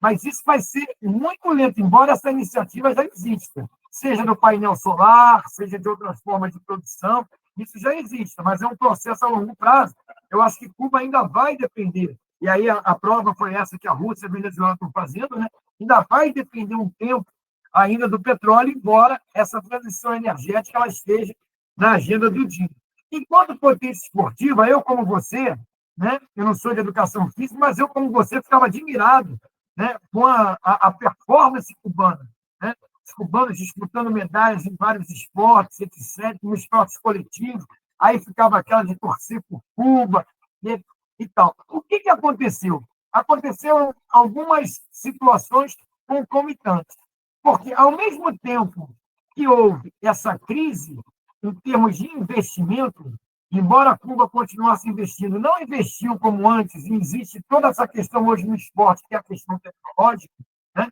Mas isso vai ser muito lento, embora essa iniciativa já exista, seja do painel solar, seja de outras formas de produção, isso já existe, mas é um processo a longo prazo. Eu acho que Cuba ainda vai depender, e aí a prova foi essa que a Rússia e a Venezuela estão fazendo, né? Ainda vai depender um tempo ainda do petróleo, embora essa transição energética ela esteja na agenda do dia. Enquanto potência esportiva, eu como você, né? Eu não sou de educação física, mas eu como você ficava admirado, né, com a performance cubana, né? Os cubanos disputando medalhas em vários esportes, etc., nos esportes coletivos, aí ficava aquela de torcer por Cuba e tal. O que aconteceu? Aconteceram algumas situações concomitantes, porque, ao mesmo tempo que houve essa crise em termos de investimento, embora Cuba continuasse investindo, não investiu como antes, e existe toda essa questão hoje no esporte, que é a questão tecnológica, né?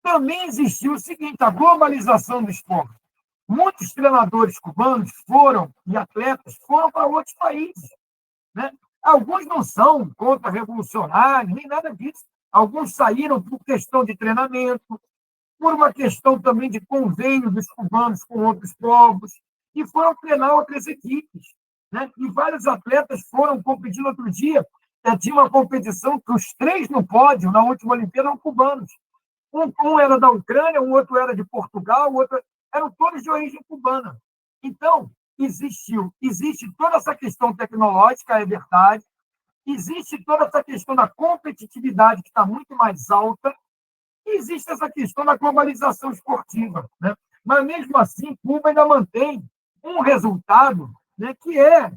Também existiu o seguinte, a globalização do esporte. Muitos treinadores cubanos e atletas foram para outros países, né? Alguns não são contra-revolucionários, nem nada disso. Alguns saíram por questão de treinamento, por uma questão também de convênio dos cubanos com outros povos, e foram treinar outras equipes, né? E vários atletas foram competir no outro dia. Tinha uma competição que os 3 no pódio, na última Olimpíada, eram cubanos. Um era da Ucrânia, um outro era de Portugal, o outro eram todos de origem cubana. Então, existe toda essa questão tecnológica, é verdade, existe toda essa questão da competitividade, que está muito mais alta, e existe essa questão da globalização esportiva, né? Mas, mesmo assim, Cuba ainda mantém um resultado, né, que é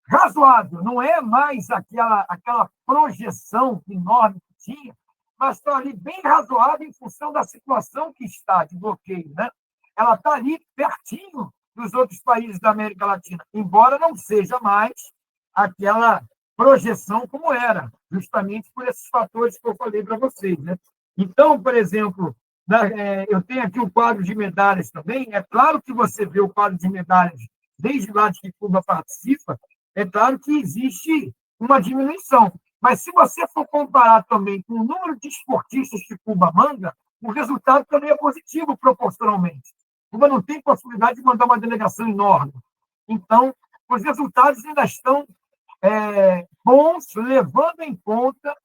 razoável, não é mais aquela projeção enorme que tinha, mas está ali bem razoável em função da situação que está de bloqueio, né? Ela está ali pertinho dos outros países da América Latina, embora não seja mais aquela projeção como era, justamente por esses fatores que eu falei para vocês, né? Então, por exemplo, eu tenho aqui o quadro de medalhas também. É claro que você vê o quadro de medalhas desde lá de que Cuba participa, é claro que existe uma diminuição. Mas, se você for comparar também com o número de esportistas que Cuba manda, o resultado também é positivo proporcionalmente. Cuba não tem possibilidade de mandar uma delegação enorme. Então, os resultados ainda estão bons, levando em conta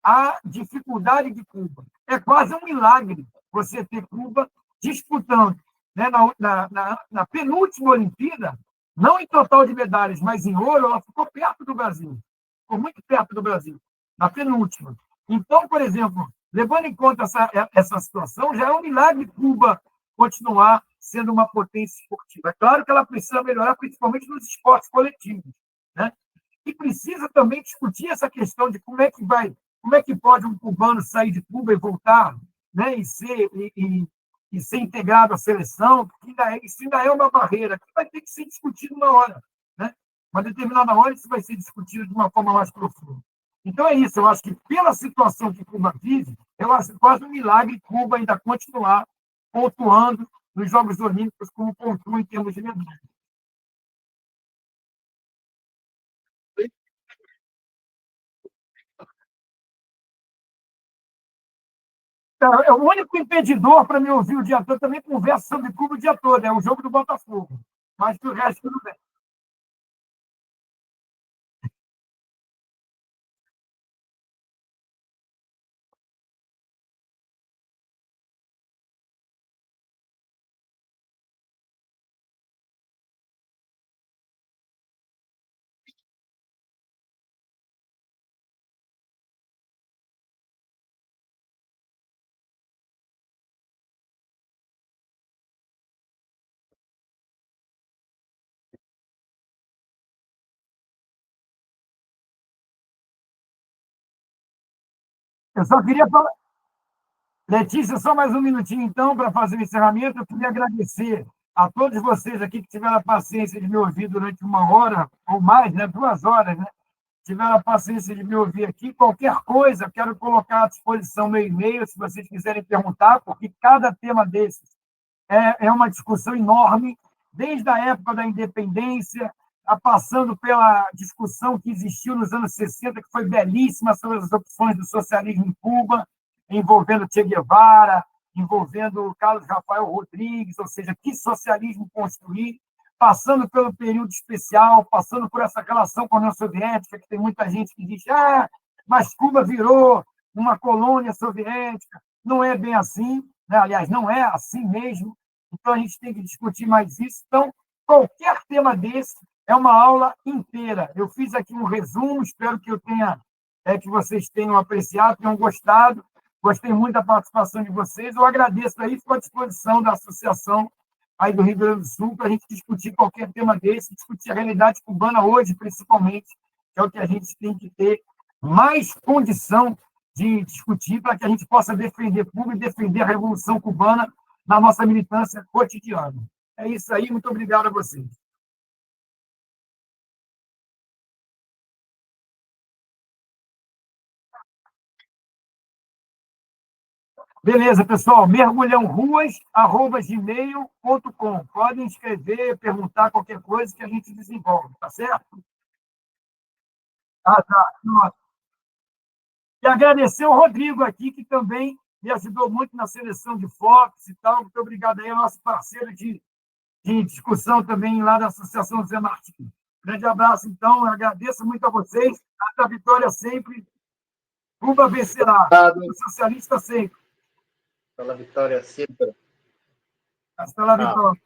a dificuldade de Cuba. É quase um milagre você ter Cuba disputando, né? Na penúltima Olimpíada, não em total de medalhas, mas em ouro, ela ficou perto do Brasil. Ficou muito perto do Brasil, na penúltima. Então, por exemplo, levando em conta essa situação, já é um milagre Cuba continuar sendo uma potência esportiva. É claro que ela precisa melhorar, principalmente nos esportes coletivos, né? E precisa também discutir essa questão de como é que pode um cubano sair de Cuba e voltar, né, e ser integrado à seleção, porque isso ainda é uma barreira que vai ter que ser discutido na hora, né? Uma determinada hora isso vai ser discutido de uma forma mais profunda. Então é isso, eu acho que pela situação que Cuba vive, eu acho quase um milagre Cuba ainda continuar pontuando nos Jogos Olímpicos como pontua em termos de medalha. É o único impedidor para me ouvir o dia todo. Também converso sobre Cuba o dia todo, é o jogo do Botafogo. Mas o resto tudo bem. Eu só queria falar. Letícia, só mais um minutinho, então, para fazer o encerramento. Eu queria agradecer a todos vocês aqui que tiveram a paciência de me ouvir durante 1 hora ou mais, né? 2 horas, né? Tiveram a paciência de me ouvir aqui. Qualquer coisa, quero colocar à disposição meu e-mail, se vocês quiserem perguntar, porque cada tema desses é uma discussão enorme, desde a época da independência, passando pela discussão que existiu nos anos 60, que foi belíssima, sobre as opções do socialismo em Cuba, envolvendo Che Guevara, envolvendo Carlos Rafael Rodrigues, ou seja, que socialismo construir, passando pelo período especial, passando por essa relação com a União Soviética, que tem muita gente que diz, mas Cuba virou uma colônia soviética. Não é bem assim, né? Aliás, não é assim mesmo. Então, a gente tem que discutir mais isso. Então, qualquer tema desse é uma aula inteira. Eu fiz aqui um resumo, espero que vocês tenham apreciado, tenham gostado. Gostei muito da participação de vocês. Eu agradeço aí, fico à disposição da associação aí do Rio Grande do Sul para a gente discutir qualquer tema desse, discutir a realidade cubana hoje, principalmente, que é o que a gente tem que ter mais condição de discutir para que a gente possa defender Cuba e defender a Revolução Cubana na nossa militância cotidiana. É isso aí, muito obrigado a vocês. Beleza, pessoal, mergulhãoruas@gmail.com. Podem escrever, perguntar qualquer coisa que a gente desenvolve, tá certo? Tá. Nossa. E agradecer o Rodrigo aqui, que também me ajudou muito na seleção de fotos e tal. Muito obrigado aí, nosso parceiro de discussão também lá da Associação Zé Martins. Grande abraço, então. Agradeço muito a vocês. Hasta a vitória sempre. Cuba vencerá. O socialista sempre. Pela vitória sempre. Hasta la vitória.